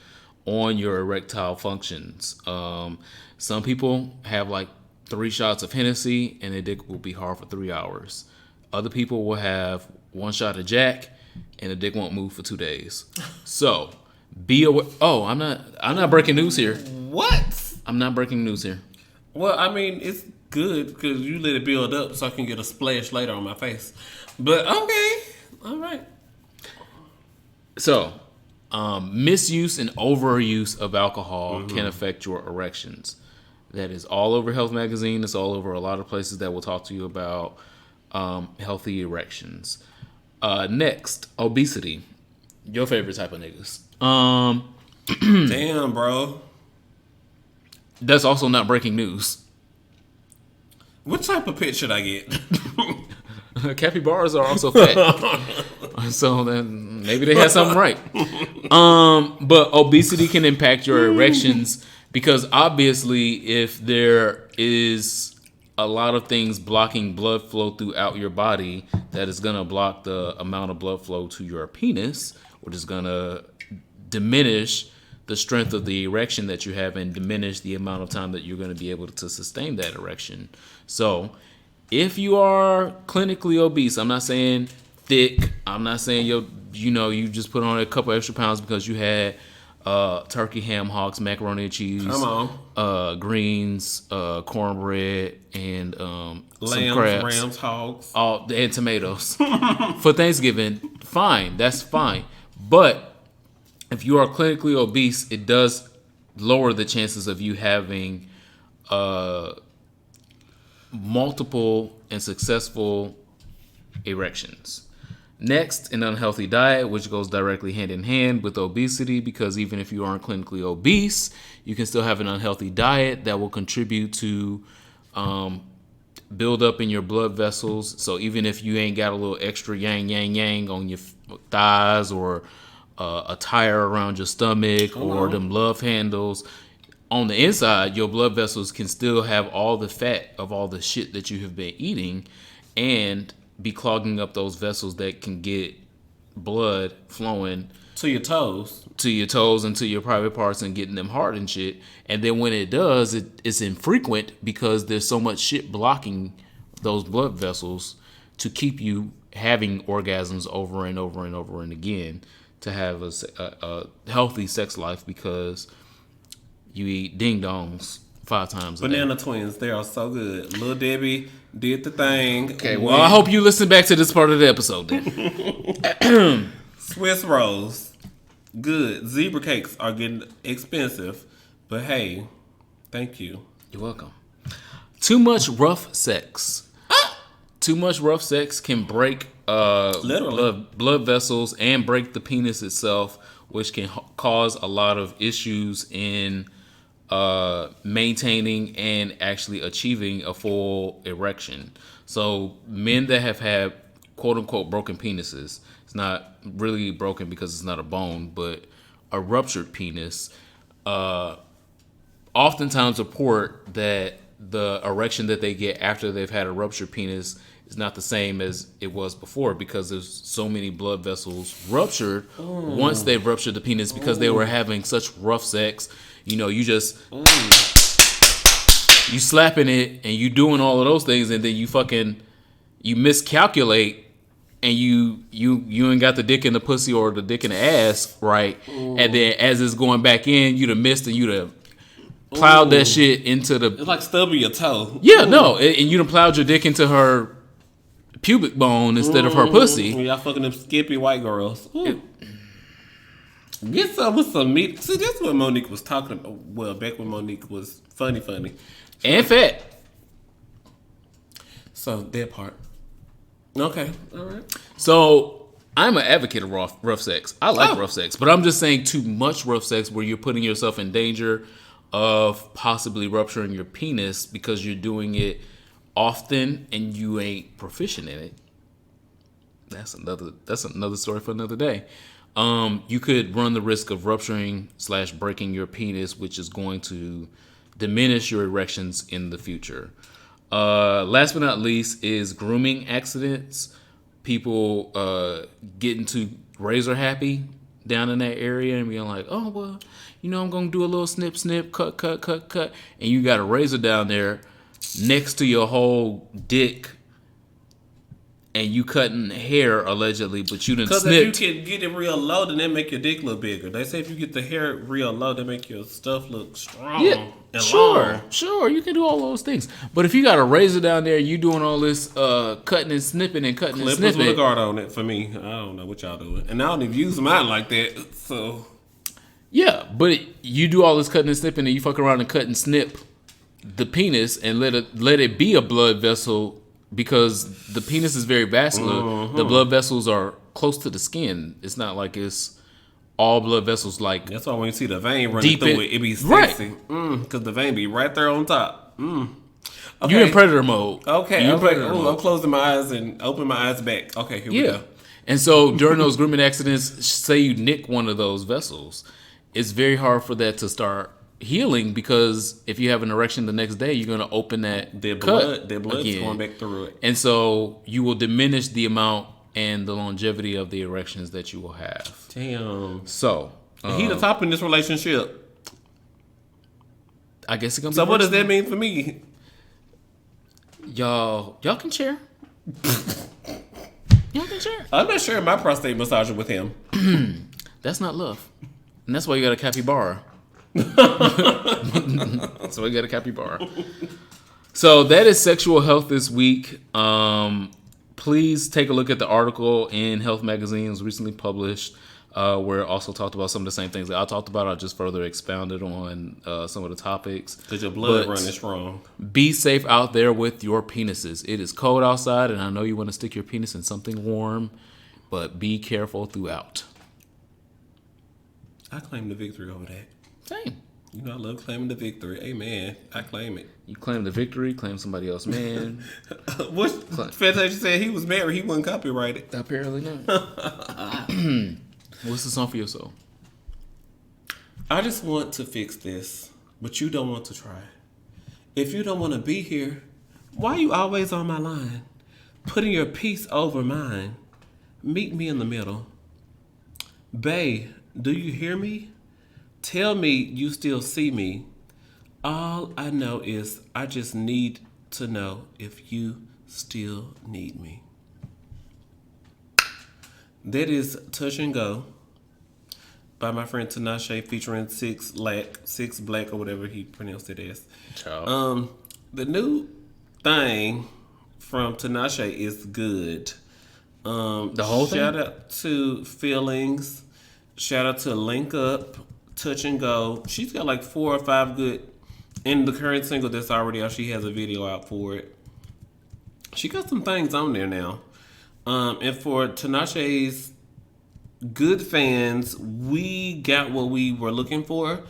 on your erectile functions. Some people have like 3 shots of Hennessy and their dick will be hard for 3 hours. Other people will have 1 shot of Jack and the dick won't move for 2 days. So be aware. Oh, I'm not breaking news here. What? I'm not breaking news here. Well, I mean, it's good because you let it build up so I can get a splash later on my face. But okay, all right. So, misuse and overuse of alcohol can affect your erections. That is all over Health Magazine. It's all over a lot of places that will talk to you about healthy erections. Next, obesity. Your favorite type of niggas. Damn, bro. That's also not breaking news. What type of pet should I get? Capybaras are also fat. So then maybe they had something right. But obesity can impact your erections because obviously if there is a lot of things blocking blood flow throughout your body, that is going to block the amount of blood flow to your penis, which is going to diminish the strength of the erection that you have and diminish the amount of time that you're going to be able to sustain that erection. So if you are clinically obese, I'm not saying thick, I'm not saying you just put on a couple extra pounds because you had turkey, ham, hocks, macaroni and cheese, greens, cornbread, and some crabs, rams, hogs, and tomatoes for Thanksgiving. Fine, that's fine. But if you are clinically obese, it does lower the chances of you having multiple and successful erections. Next, an unhealthy diet, which goes directly hand in hand with obesity, because even if you aren't clinically obese, you can still have an unhealthy diet that will contribute to build up in your blood vessels. So even if you ain't got a little extra yang on your thighs or a tire around your stomach or them love handles. On the inside, your blood vessels can still have all the fat of all the shit that you have been eating and be clogging up those vessels that can get blood flowing to your toes and to your private parts and getting them hard and shit. And then when it does, it's infrequent because there's so much shit blocking those blood vessels to keep you having orgasms over and over and over and again, to have a healthy sex life, because you eat ding dongs 5 times a day. Banana twins, they are so good. Lil Debbie did the thing. Okay, well, I hope you listen back to this part of the episode then. Swiss rolls, good. Zebra cakes are getting expensive, but hey, thank you. You're welcome. Too much rough sex. Too much rough sex can break blood vessels and break the penis itself, which can cause a lot of issues in maintaining and actually achieving a full erection. So men that have had quote unquote broken penises, it's not really broken because it's not a bone, but a ruptured penis, oftentimes report that the erection that they get after they've had a ruptured penis is not the same as it was before, because there's so many blood vessels ruptured once they've ruptured the penis because they were having such rough sex. You know, you just you slapping it and you doing all of those things, and then you miscalculate and you ain't got the dick in the pussy or the dick in the ass right, and then as it's going back in, you'd have missed and you'd have plowed that shit into the. It's like stubbing your toe. Yeah, no, and you'd have plowed your dick into her pubic bone instead of her pussy. Y'all fucking them skippy white girls. Get some with some meat. See, that's what Monique was talking about. Well, back when Monique was funny. And fat. So, that part. Okay. All right. So, I'm an advocate of rough sex. I like rough sex. But I'm just saying too much rough sex where you're putting yourself in danger of possibly rupturing your penis because you're doing it often and you ain't proficient in it. That's another story for another day. You could run the risk of rupturing/breaking your penis, which is going to diminish your erections in the future. Last but not least is grooming accidents. People getting too razor happy down in that area and being like, oh, well, I'm going to do a little snip, cut. And you got a razor down there next to your whole dick and you cutting hair allegedly, but you done snipped. Because if you can get it real low, then that make your dick look bigger. They say if you get the hair real low, that make your stuff look strong. Yeah, and sure, long. Sure, you can do all those things. But if you got a razor down there, you doing all this cutting and snipping and cutting Clippers and snipping. with a guard on it for me. I don't know what y'all doing, and I don't even use mine like that. So yeah, but you do all this cutting and snipping, and you fuck around and cut and snip the penis and let it be a blood vessel. Because the penis is very vascular, the blood vessels are close to the skin. It's not like it's all blood vessels. Like that's why when you see the vein running through it be sexy. Because the vein be right there on top. Okay. You're in predator mode. Okay, I'm closing my eyes and opening my eyes back. Okay, here we go. And so during those grooming accidents, say you nick one of those vessels, it's very hard for that to start healing, because if you have an erection the next day, you're going to open that their blood's going back through it, and so you will diminish the amount and the longevity of the erections that you will have. Damn. So he the top in this relationship. I guess it's gonna. So what does that mean for me? Y'all can share. Y'all can share. I'm not sharing my prostate massager with him. That's not love, and that's why you got a capybara. So we got a capybara. So that is sexual health this week. Please take a look at the article in Health Magazine. It was recently published, where it also talked about some of the same things that I talked about. I just further expounded on some of the topics. Because your blood running strong. Be safe out there with your penises. It is cold outside, and I know you want to stick your penis in something warm, but be careful throughout. I claim the victory over that. Same. You know I love claiming the victory. Amen. I claim it. You claim the victory, claim somebody else, man. What Fantasia said he was married, he wasn't copyrighted. Apparently not. What's the song for your soul? I just want to fix this, but you don't want to try. If you don't want to be here, why you always on my line? Putting your peace over mine. Meet me in the middle. Bae, do you hear me? Tell me you still see me. All I know is I just need to know if you still need me. That is Touch and Go by my friend Tinashe featuring Six Black or whatever he pronounced it as. Child. The new thing from Tinashe is good. The whole thing? Shout out to Feelings. Shout out to Link Up, Touch and Go. She's got like 4 or 5 good. In the current single that's already out, she has a video out for it. She got some things on there now. And for Tinashe's good fans, we got what we were looking for.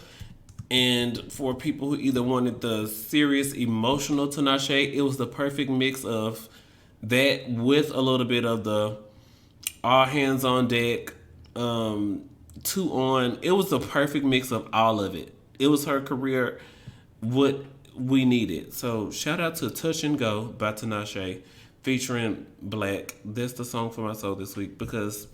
And for people who either wanted the serious, emotional Tinashe, it was the perfect mix of that with a little bit of the all hands on deck, 2 on. It was the perfect mix of all of it. It was her career, what we needed. So shout out to Touch and Go by Tinashe featuring Black. That's the song for my soul this week because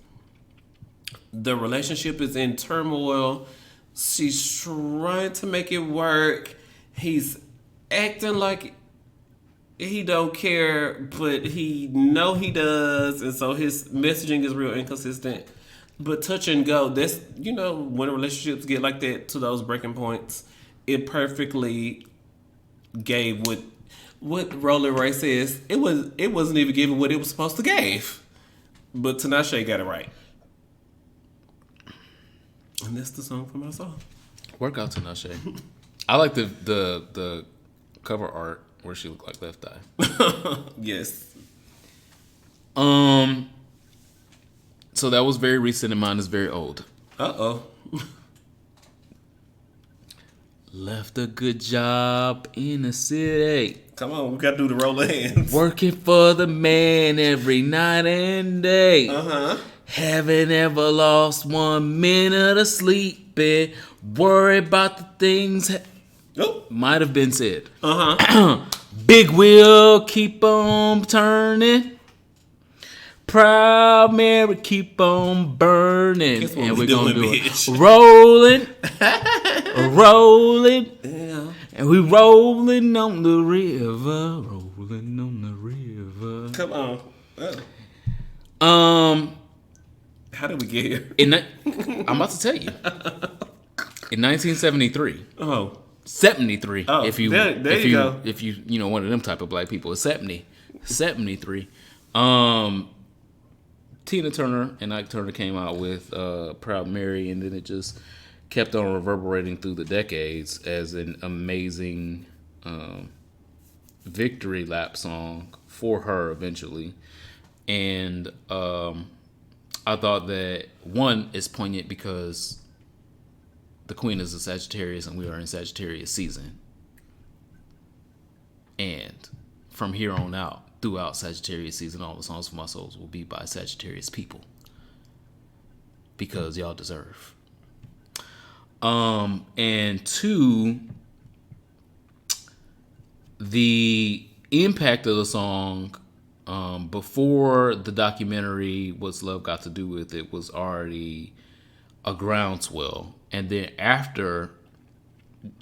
the relationship is in turmoil. She's trying to make it work. He's acting like he don't care, but he know he does, and so his messaging is real inconsistent. But Touch and Go, that's, when relationships get like that to those breaking points, it perfectly gave what Roller Ray says. It wasn't even giving what it was supposed to give. But Tinashe got it right. And that's the song for my soul. Work out, Tinashe. I like the cover art where she looked like Left Eye. Yes. So that was very recent and mine is very old. Uh-oh. Left a good job in the city. Come on, we gotta do the roll of hands. Working for the man every night and day. Uh-huh. Haven't ever lost 1 minute of sleeping. Worry about the things might have been said. Uh-huh. Big wheel keep on turning. Proud Mary keep on burning. And we're gonna do it. Rolling. Rolling. Yeah. And we rolling on the river. Rolling on the river. Come on. Oh. How did we get here? I'm about to tell you. In 1973. Oh. 73. Oh, if you go. If you one of them type of black people, it's 73. Tina Turner and Ike Turner came out with Proud Mary, and then it just kept on reverberating through the decades as an amazing victory lap song for her eventually. And I thought that, one, is poignant because the Queen is a Sagittarius and we are in Sagittarius season. And from here on out, throughout Sagittarius season, all the songs for my souls will be by Sagittarius people. Because y'all deserve. And 2, the impact of the song before the documentary What's Love Got to Do With It was already a groundswell. And then after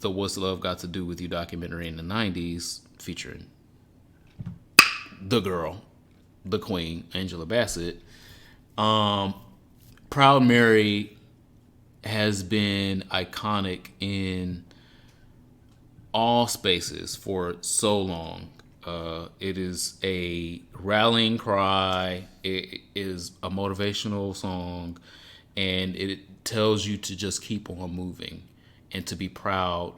the What's Love Got to Do With You documentary in the 90s featuring the girl, the queen, Angela Bassett, Proud Mary has been iconic in all spaces for so long. It is a rallying cry. It is a motivational song, and it tells you to just keep on moving and to be proud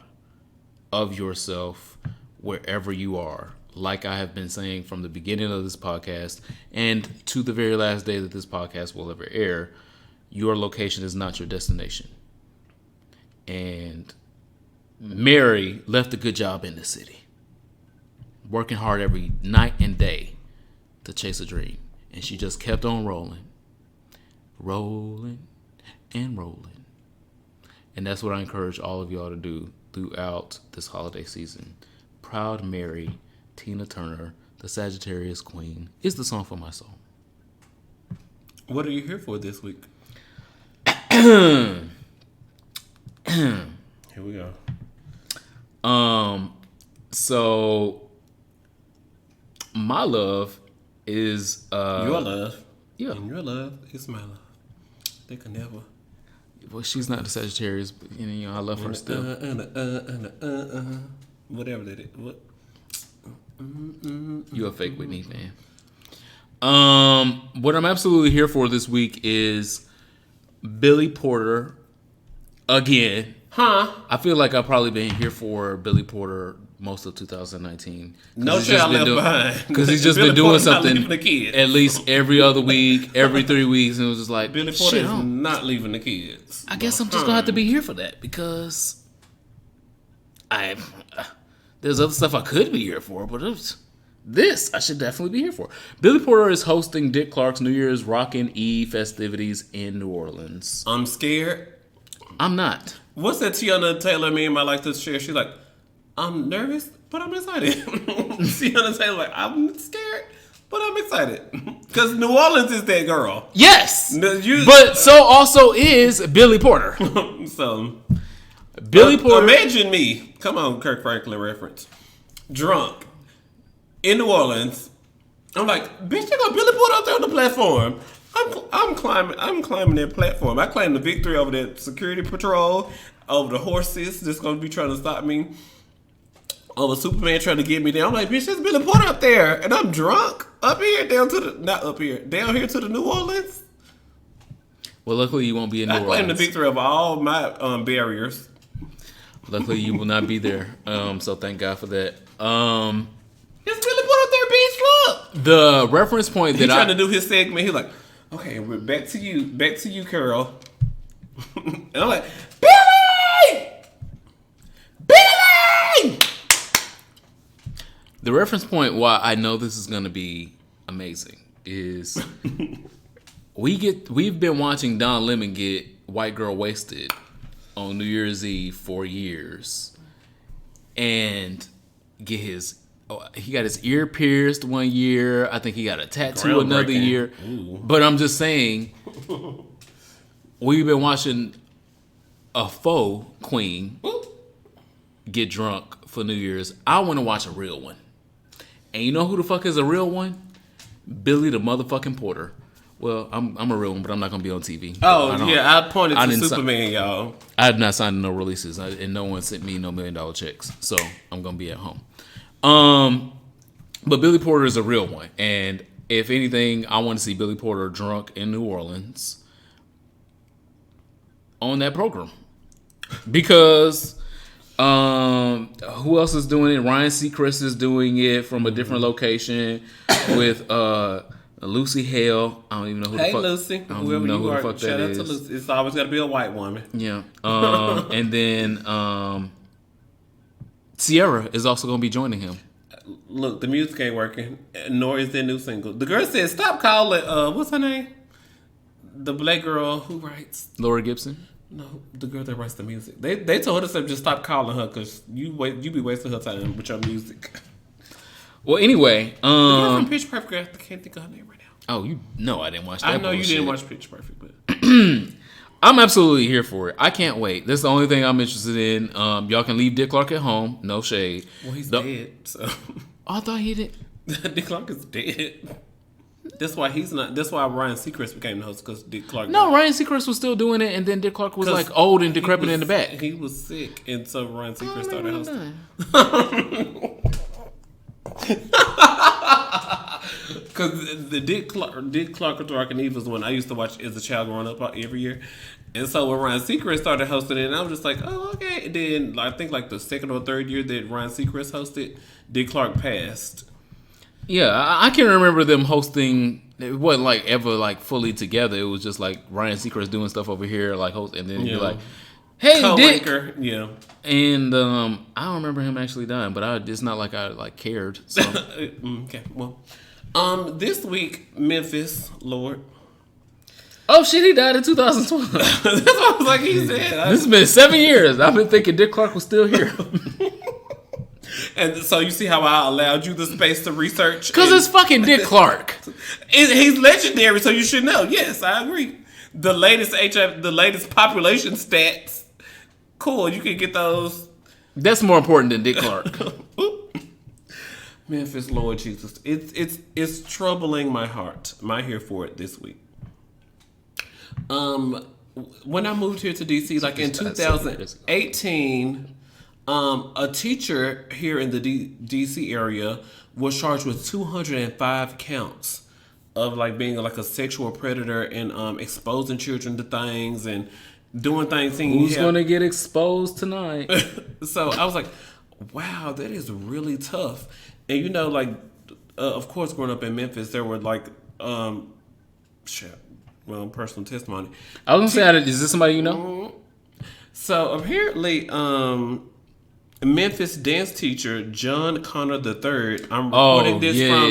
of yourself wherever you are. Like I have been saying from the beginning of this podcast and to the very last day that this podcast will ever air, your location is not your destination. And Mary left a good job in the city, working hard every night and day to chase a dream. And she just kept on rolling, rolling, and rolling. And that's what I encourage all of y'all to do throughout this holiday season. Proud Mary, Tina Turner, the Sagittarius Queen, is the song for my soul. What are you here for this week? Here we go. So my love is your love. Yeah. And your love is my love. They can never. Well, she's not the Sagittarius, but you know, I love her still. Whatever that is. What? You a fake Whitney fan. What I'm absolutely here for this week is Billy Porter again. Huh? I feel like I've probably been here for Billy Porter most of 2019. No child left behind. Because he's just been doing something at least every other week, every 3 weeks, and it was just like, Billy Porter is not leaving the kids. I guess I'm just gonna have to be here for that because there's other stuff I could be here for, but this I should definitely be here for. Billy Porter is hosting Dick Clark's New Year's Rockin' Eve festivities in New Orleans. I'm scared. I'm not. What's that Tiana Taylor meme I like to share? She's like, I'm nervous, but I'm excited. Tiana Taylor like, I'm scared, but I'm excited. Because New Orleans is that girl. Yes! But so also is Billy Porter. So, Billy Porter. Imagine me. Come on, Kirk Franklin reference. Drunk. In New Orleans. I'm like, bitch, you got Billy Porter out there on the platform. I'm climbing that platform. I claim the victory over that security patrol, over the horses that's going to be trying to stop me, over Superman trying to get me down. I'm like, bitch, there's Billy Porter up there, and I'm drunk up here down here to the New Orleans. Well, luckily you won't be in New Orleans. I claim the victory of all my barriers. Luckily you will not be there. So thank God for that. It's Billy Porter up there, bitch. Look. The reference point that He's trying to do his segment. He's like, okay, we're back to you, Carol. And I'm like, Billy! The reference point why I know this is going to be amazing is we've been watching Don Lemon get White Girl Wasted on New Year's Eve for years and get he got his ear pierced one year. I think he got a tattoo another year. Ooh. But I'm just saying, we've been watching a faux queen get drunk for New Year's. I want to watch a real one. And you know who the fuck is a real one? Billy the motherfucking Porter. Well, I'm a real one, but I'm not going to be on TV. Oh, yeah, I pointed to Superman, y'all. I have not signed no releases, and no one sent me no $1 million checks. So I'm going to be at home. But Billy Porter is a real one. And if anything, I want to see Billy Porter drunk in New Orleans on that program. Because who else is doing it? Ryan Seacrest is doing it from a different location with Lucy Hale. I don't even know who the fuck. Hey, Lucy. Whoever you are, shout out to Lucy. It's always got to be a white woman. Yeah. And then Sierra is also going to be joining him. Look, the music ain't working, nor is their new single. The girl said, stop calling, what's her name? The black girl who writes. Laura Gibson? No, the girl that writes the music. They told us to just stop calling her because you be wasting her time with your music. Well, anyway. The girl from Pitch Perfect, I can't think of her name right now. Oh, I didn't watch that. I know bullshit. you didn't watch Pitch Perfect, but I'm absolutely here for it. I can't wait. This is the only thing I'm interested in. Y'all can leave Dick Clark at home. No shade. Well, he's dead. So. Oh, I thought he did. Dick Clark is dead. That's why he's not. That's why Ryan Seacrest became the host because Dick Clark. No, Ryan Seacrest was still doing it, and then Dick Clark was like old and decrepit in the back. He was sick, and so Ryan Seacrest started hosting. Because the Dick Clark Rockin' Eve was the one I used to watch as a child growing up every year. And so when Ryan Seacrest started hosting it, I was just like, oh, okay. And then I think like the second or third year that Ryan Seacrest hosted, Dick Clark passed. Yeah, I can remember them hosting. It wasn't like ever like fully together. It was just like Ryan Seacrest doing stuff over here, like host, and then you're like, "Hey, Co-anchor. Dick." Yeah. And I don't remember him actually dying, but it's not like I like cared. So. Okay, well, this week Memphis, Lord, Oh shit, he died in 2012. That's what I was like. He said. This has been 7 years. I've been thinking Dick Clark was still here. And so you see how I allowed you the space to research? Because it's fucking Dick Clark. He's legendary, so you should know. Yes, I agree. The latest population stats. Cool, you can get those. That's more important than Dick Clark. Memphis, Lord Jesus, it's troubling my heart. My here for it this week. When I moved here to DC, like in 2018. A teacher here in the DC area was charged with 205 counts of like being like a sexual predator and exposing children to things and doing things. Who's gonna get exposed tonight? So I was like, wow, that is really tough. And you know, like, of course, growing up in Memphis, there were like, personal testimony. I was gonna say, is this somebody you know? So apparently, Memphis dance teacher John Connor III. I'm reporting this from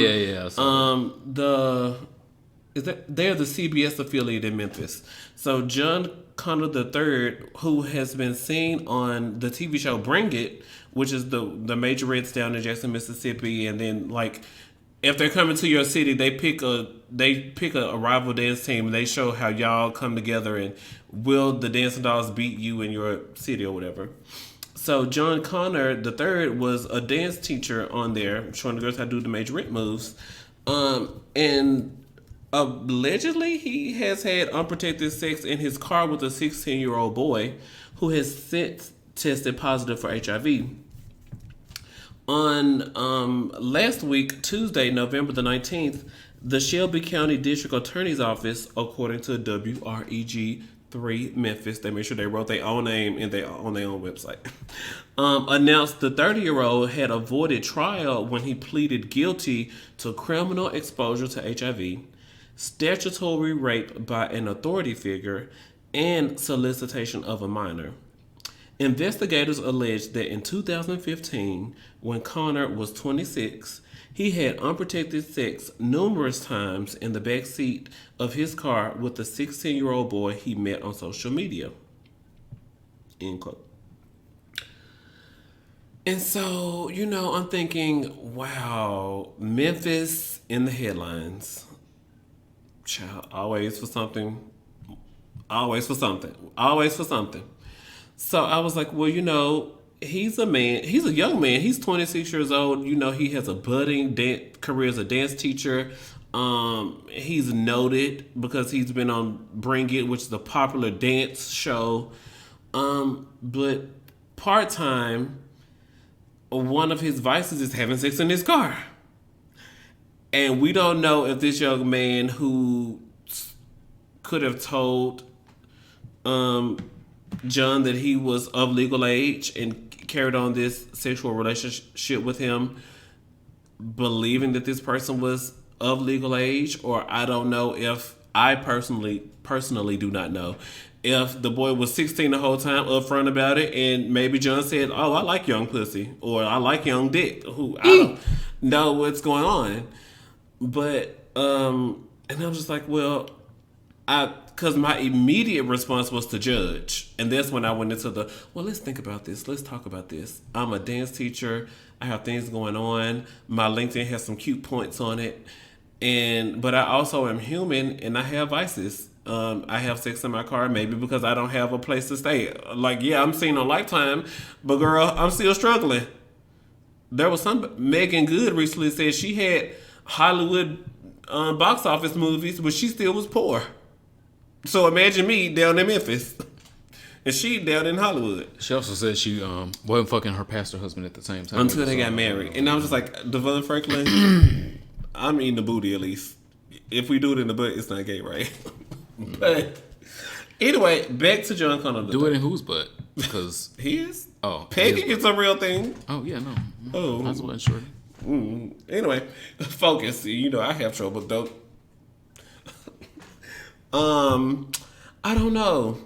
they're the CBS affiliate in Memphis. So John Connor III, who has been seen on the TV show Bring It, which is the major Reds down in Jackson, Mississippi, and then like if they're coming to your city, they pick a rival dance team and they show how y'all come together and will the dancing dolls beat you in your city or whatever. So John Connor III was a dance teacher on there, showing the girls how to do the major rent moves. And allegedly he has had unprotected sex in his car with a 16-year-old boy who has since tested positive for HIV. On last week, Tuesday, November the 19th, the Shelby County District Attorney's Office, according to WREG 3 Memphis, they made sure they wrote their own name on their own website, announced the 30-year-old had avoided trial when he pleaded guilty to criminal exposure to HIV, statutory rape by an authority figure, and solicitation of a minor. Investigators alleged that in 2015, when Connor was 26, he had unprotected sex numerous times in the back seat of his car with the 16-year-old boy he met on social media. End quote. And so, I'm thinking, wow, Memphis in the headlines. Child, always for something. Always for something. Always for something. So I was like, well, he's a man. He's a young man. He's 26 years old. He has a budding career as a dance teacher. He's noted because he's been on Bring It, which is a popular dance show. But part-time, one of his vices is having sex in his car. And we don't know if this young man who could have told John that he was of legal age and carried on this sexual relationship with him, believing that this person was of legal age, or I don't know if I personally do not know if the boy was 16 the whole time, upfront about it, and maybe John said, "Oh, I like young pussy," or "I like young dick." Who I don't know what's going on, but and I'm just like, well, because my immediate response was to judge. And that's when I went into let's think about this. Let's talk about this. I'm a dance teacher. I have things going on. My LinkedIn has some cute points on it. But I also am human and I have vices. I have sex in my car, maybe because I don't have a place to stay. Like, yeah, I'm seen on Lifetime, but girl, I'm still struggling. There was Megan Good recently said she had Hollywood box office movies, but she still was poor. So imagine me down in Memphis, and she down in Hollywood. She also said she wasn't fucking her pastor husband at the same time. Until they got married. And I was just like, Devon Franklin, I'm eating the booty at least. If we do it in the butt, it's not gay, right? But anyway, back to John Connor. Do it in whose butt? Because his? Oh. Pegging is a real thing. Oh, yeah, no. Oh. I wasn't sure. Anyway, focus. I have trouble, though. I don't know.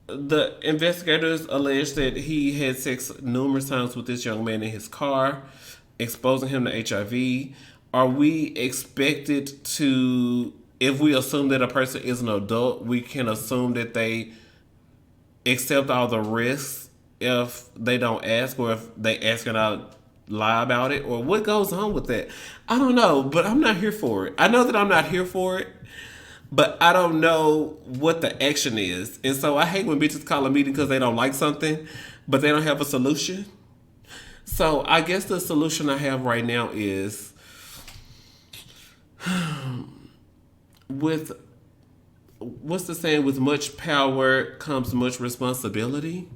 The investigators alleged that he had sex numerous times with this young man in his car, exposing him to HIV. Are we expected to if we assume that a person is an adult, we can assume that they accept all the risks if they don't ask, or if they ask and not lie about it, or what goes on with that. I don't know, but I'm not here for it. I know that I'm not here for it, but I don't know what the action is. And so I hate when bitches call a meeting because they don't like something, but they don't have a solution. So I guess the solution I have right now is with what's the saying? With much power comes much responsibility.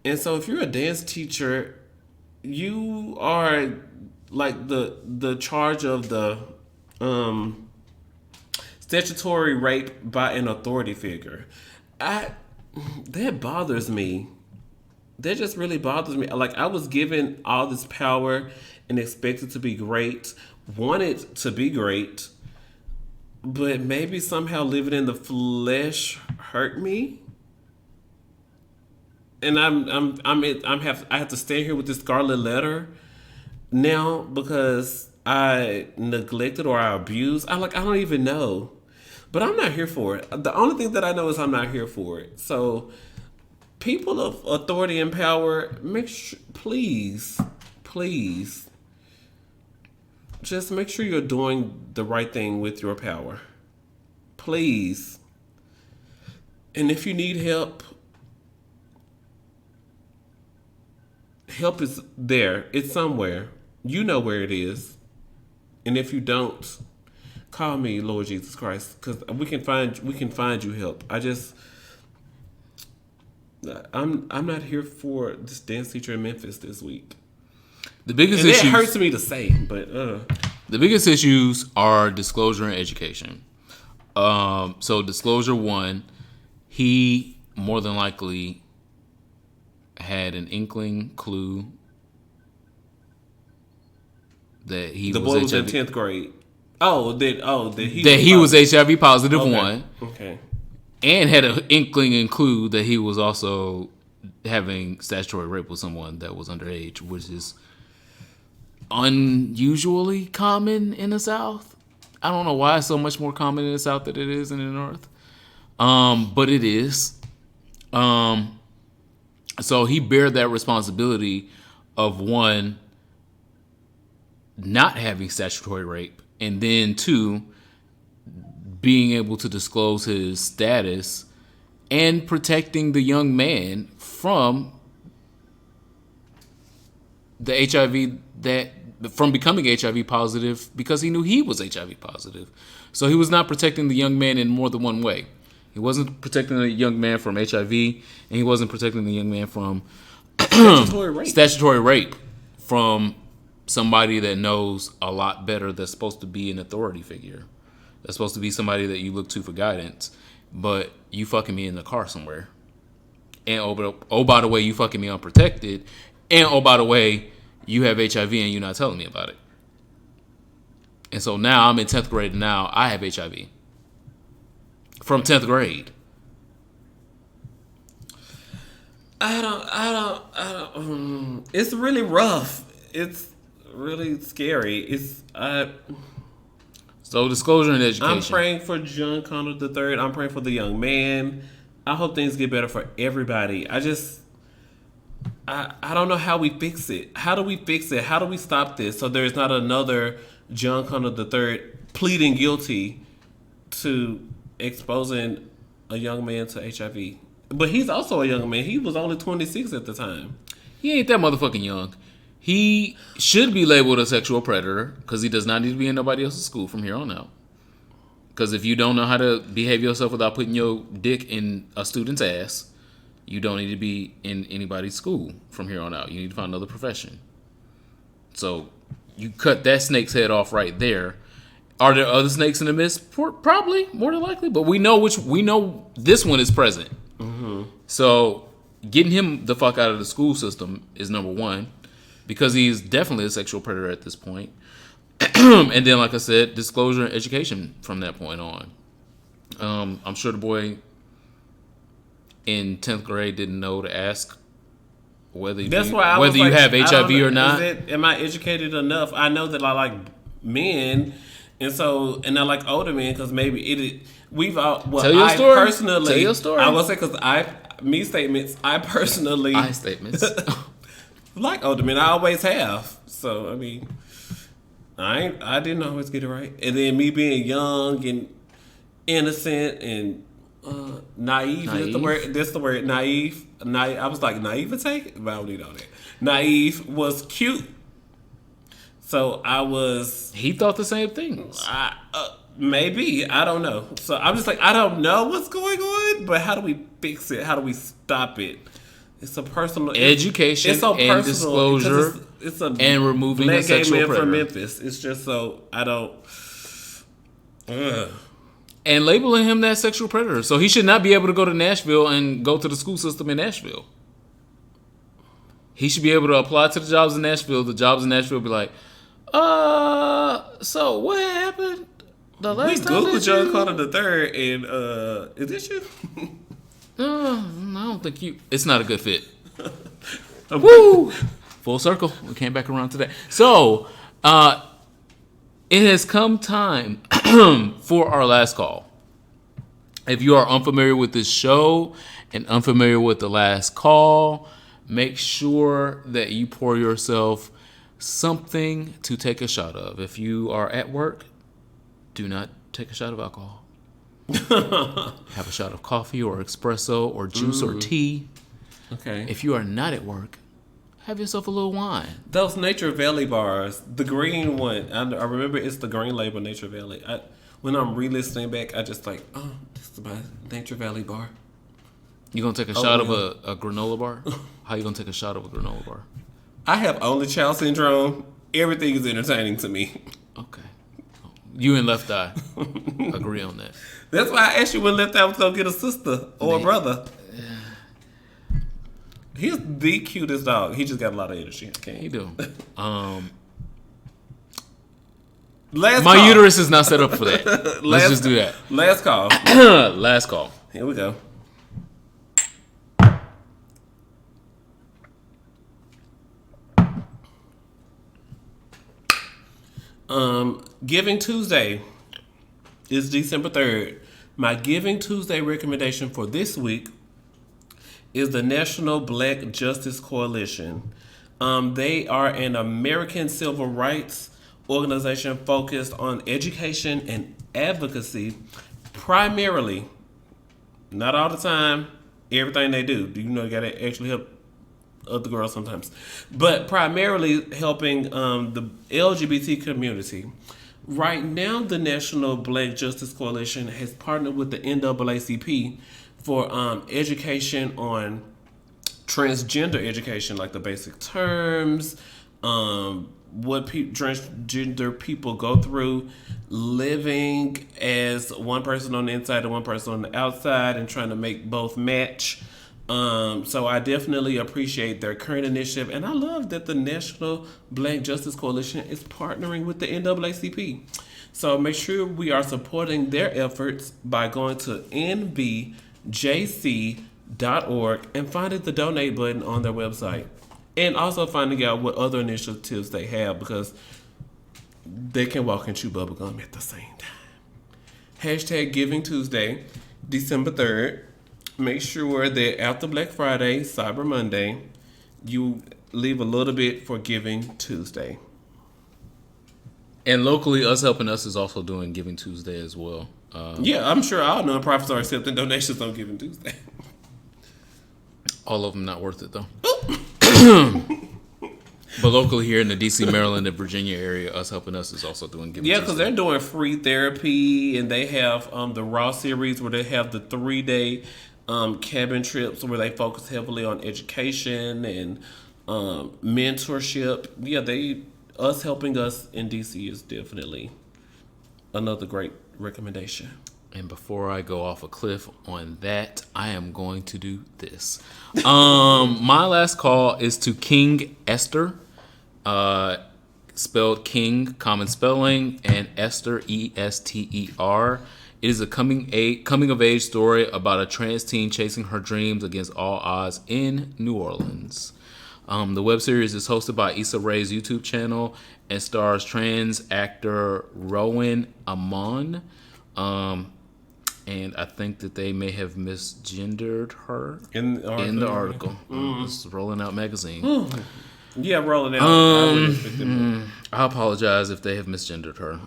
And so if you're a dance teacher, you are like the charge of the statutory rape by an authority figure. I That bothers me. That just really bothers me. Like, I was given all this power and expected to be great, wanted to be great, but maybe somehow living in the flesh hurt me. And I have to stand here with this scarlet letter now because I neglected or I abused. I don't even know. But I'm not here for it. The only thing that I know is I'm not here for it. So people of authority and power, please, just make sure you're doing the right thing with your power. Please. And if you need help, help is there. It's somewhere. You know where it is. And if you don't, call me, Lord Jesus Christ, because we can find you help. I'm not here for this dance teacher in Memphis this week. The biggest and issues, it hurts me to say, but the biggest issues are disclosure and education. So disclosure one, he more than likely had an inkling, clue that he the was boy was HIV. in 10th grade. That he was HIV positive, okay. one. Okay. And had an inkling and clue that he was also having statutory rape with someone that was underage, which is unusually common in the South. I don't know why it's so much more common in the South than it is in the North. But it is. So he bear that responsibility of, one, not having statutory rape, and then two, being able to disclose his status and protecting the young man from the from becoming HIV positive because he knew he was HIV positive. So he was not protecting the young man in more than one way. He wasn't protecting the young man from HIV, and he wasn't protecting the young man from statutory rape from somebody that knows a lot better, that's supposed to be an authority figure. That's supposed to be somebody that you look to for guidance. But you fucking me in the car somewhere. And oh, by the way, you fucking me unprotected. And oh, by the way, you have HIV and you're not telling me about it. And so now I'm in 10th grade and now I have HIV. From 10th grade. I don't. It's really rough. It's really scary. So disclosure and education. I'm praying for John Connor III. I'm praying for the young man. I hope things get better for everybody. I don't know how we fix it. How do we fix it? How do we stop this so there's not another John Connor III pleading guilty to exposing a young man to HIV? But he's also a young man. He was only 26 at the time. He ain't that motherfucking young. He should be labeled a sexual predator because he does not need to be in nobody else's school from here on out. Because if you don't know how to behave yourself without putting your dick in a student's ass, you don't need to be in anybody's school from here on out. You need to find another profession. So you cut that snake's head off right there. Are there other snakes in the mist? Probably, more than likely. But we know this one is present. Mm-hmm. So getting him the fuck out of the school system is number one. Because he's definitely a sexual predator at this point. And then, like I said, disclosure and education from that point on. I'm sure the boy in 10th grade didn't know to ask whether you have HIV or not. Am I educated enough? I know that I like men, And so, and I like older men because maybe we've all, well, Tell your I story. personally, Tell your story. I will say because me statements, I personally, I statements. like older men. I always have. So, I mean, I didn't always get it right. And then me being young and innocent and naive. That's the word. Naive. I was like naivete, but I don't need all that. Naive was cute. So I was. He thought the same things. Maybe, I don't know. So I'm just like, I don't know what's going on, but how do we fix it? How do we stop it? It's a personal education it's so and personal disclosure. It's a and removing a sexual predator from Memphis. It's just so I don't. And labeling him that sexual predator, so he should not be able to go to Nashville and go to the school system in Nashville. He should be able to apply to the jobs in Nashville. The jobs in Nashville be like, so what happened the last time? We Googled John Carter the Third, and is this you? I don't think you. It's not a good fit. Woo! Full circle. We came back around to that. So, it has come time for our last call. If you are unfamiliar with this show and unfamiliar with the last call, make sure that you pour yourself something to take a shot of. If you are at work, do not take a shot of alcohol. Have a shot of coffee or espresso or juice or tea. Okay. If you are not at work, have yourself a little wine. Those Nature Valley bars, the green one, I remember it's the green label Nature Valley. When I'm re-listening back, I just like, oh, this is my Nature Valley bar. You gonna take a shot of a granola bar? How you gonna take a shot of a granola bar? I have only child syndrome. Everything is entertaining to me. Okay. You and Left Eye agree on that. That's why I asked you when Left Eye was gonna get a sister or a brother. He's the cutest dog. He just got a lot of energy. Okay. He do. Last My call. uterus is not set up for that. Let's just do that. Last call. Last call. Here we go. Giving Tuesday is December 3rd. My Giving Tuesday recommendation for this week is the National Black Justice Coalition. They are an American civil rights organization focused on education and advocacy, primarily, not all the time, everything they do. You know, you gotta actually help other girls sometimes, but primarily helping the LGBT community. Right now, the National Black Justice Coalition has partnered with the NAACP for education on transgender education, like the basic terms, what transgender people go through, living as one person on the inside and one person on the outside, and trying to make both match. So I definitely appreciate their current initiative, and I love that the National Black Justice Coalition is partnering with the NAACP. So make sure we are supporting their efforts by going to nbjc.org and finding the donate button on their website, and also finding out what other initiatives they have, because they can walk and chew bubblegum at the same time. Hashtag Giving Tuesday, December 3rd. Make sure that after Black Friday, Cyber Monday, you leave a little bit for Giving Tuesday. And locally, Us Helping Us is also doing Giving Tuesday as well. Yeah, I'm sure all nonprofits are accepting donations on Giving Tuesday. All of them not worth it, though. But locally here in the D.C., Maryland, and Virginia area, Us Helping Us is also doing Giving Tuesday. Yeah, because they're doing free therapy, and they have the Raw series where they have the 3-day cabin trips where they focus heavily on education and mentorship. Yeah, Us Helping Us in DC is definitely another great recommendation. And before I go off a cliff on that, I am going to do this. My last call is to King Esther, spelled King, common spelling, and Esther, Ester. It is a coming of age story about a trans teen chasing her dreams against all odds in New Orleans. The web series is hosted by Issa Rae's YouTube channel and stars trans actor Rowan Amon. And I think that they may have misgendered her In the article. It's Rolling Out magazine. Yeah, rolling out. I wouldn't expect them. I apologize if they have misgendered her.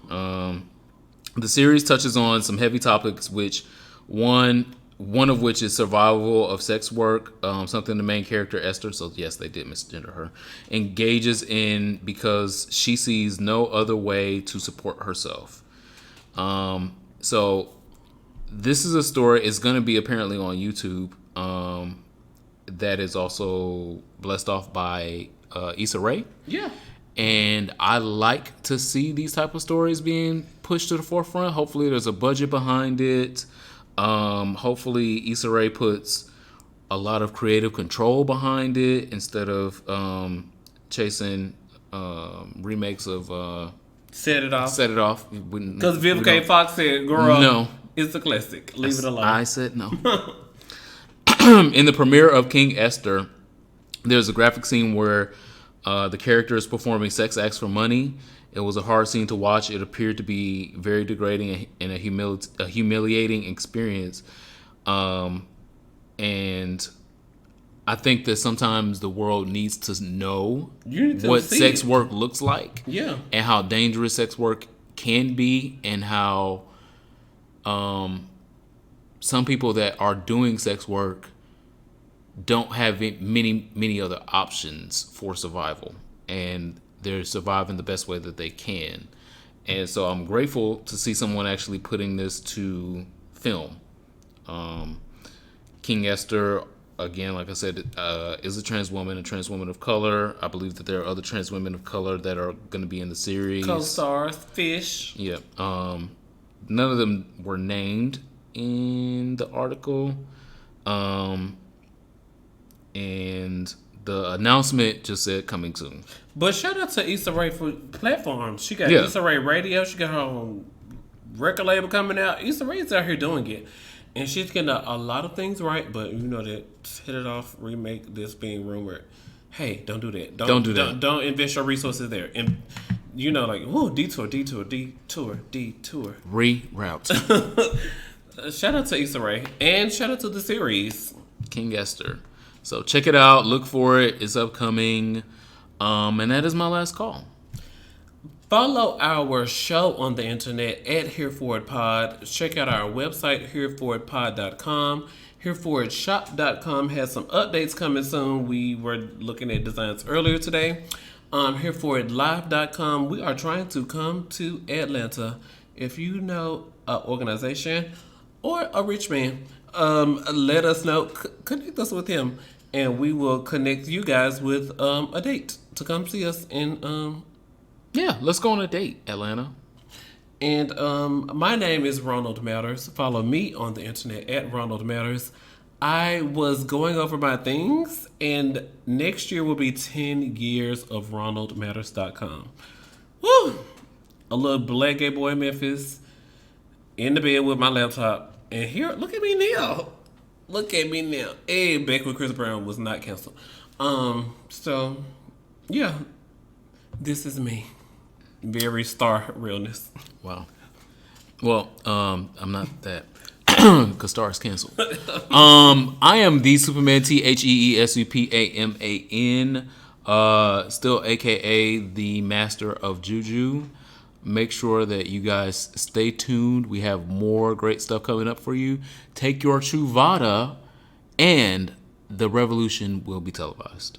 The series touches on some heavy topics, which one of which is survival of sex work, something the main character Esther, so yes, they did misgender her, engages in because she sees no other way to support herself. So this is a story. It's going to be apparently on YouTube. That is also blessed off by Issa Rae. Yeah. And I like to see these type of stories being pushed to the forefront. Hopefully there's a budget behind it. Hopefully Issa Rae puts a lot of creative control behind it instead of chasing remakes of Set It Off. Set It Off. Because Vivica Fox said, girl, no. It's a classic. Leave it alone. I said no. In the premiere of King Esther, there's a graphic scene where the character is performing sex acts for money. It was a hard scene to watch. It appeared to be very degrading and a humiliating experience. And I think that sometimes the world needs to know what sex work looks like. Yeah. And how dangerous sex work can be, and how some people that are doing sex work don't have many other options for survival, and they're surviving the best way that they can. And so I'm grateful to see someone actually putting this to film. King Esther, again, like I said, is a trans woman of color. I believe that there are other trans women of color that are going to be in the series. Co-stars, Fish. Yeah. None of them were named in the article. And the announcement just said coming soon. But shout out to Issa Rae for platforms. She got Yeah. Issa Rae Radio. She got her own record label coming out. Issa Rae's out here doing it. And she's getting a lot of things right. But you know that Hit It Off remake, this being rumored. Hey, don't do that. Don't do that. Don't invest your resources there. And you know, like, whoa, detour. Reroute. Shout out to Issa Rae. And shout out to the series. King Esther. So check it out. Look for it. It's upcoming. And that is my last call. Follow our show on the internet at HereForItPod. Check out our website, HereForItPod.com. HereForItShop.com has some updates coming soon. We were looking at designs earlier today. HereForItLive.com. We are trying to come to Atlanta. If you know an organization or a rich man, let us know. Connect us with him, and we will connect you guys with a date to come see us in Yeah, let's go on a date, Atlanta. And my name is Ronald Matters. Follow me on the internet at Ronald Matters. I was going over my things, and next year will be 10 years of RonaldMatters.com. Woo! A little black gay boy in Memphis, in the bed with my laptop. And here, look at me now. Look at me now. Hey, back when Chris Brown was not canceled. So, yeah. This is me. Very star realness. Wow. Well, I'm not that. Because Star is canceled. I am the Superman, TheeSupaman. Still AKA the Master of Juju. Make sure that you guys stay tuned. We have more great stuff coming up for you. Take your Truvada, and the revolution will be televised.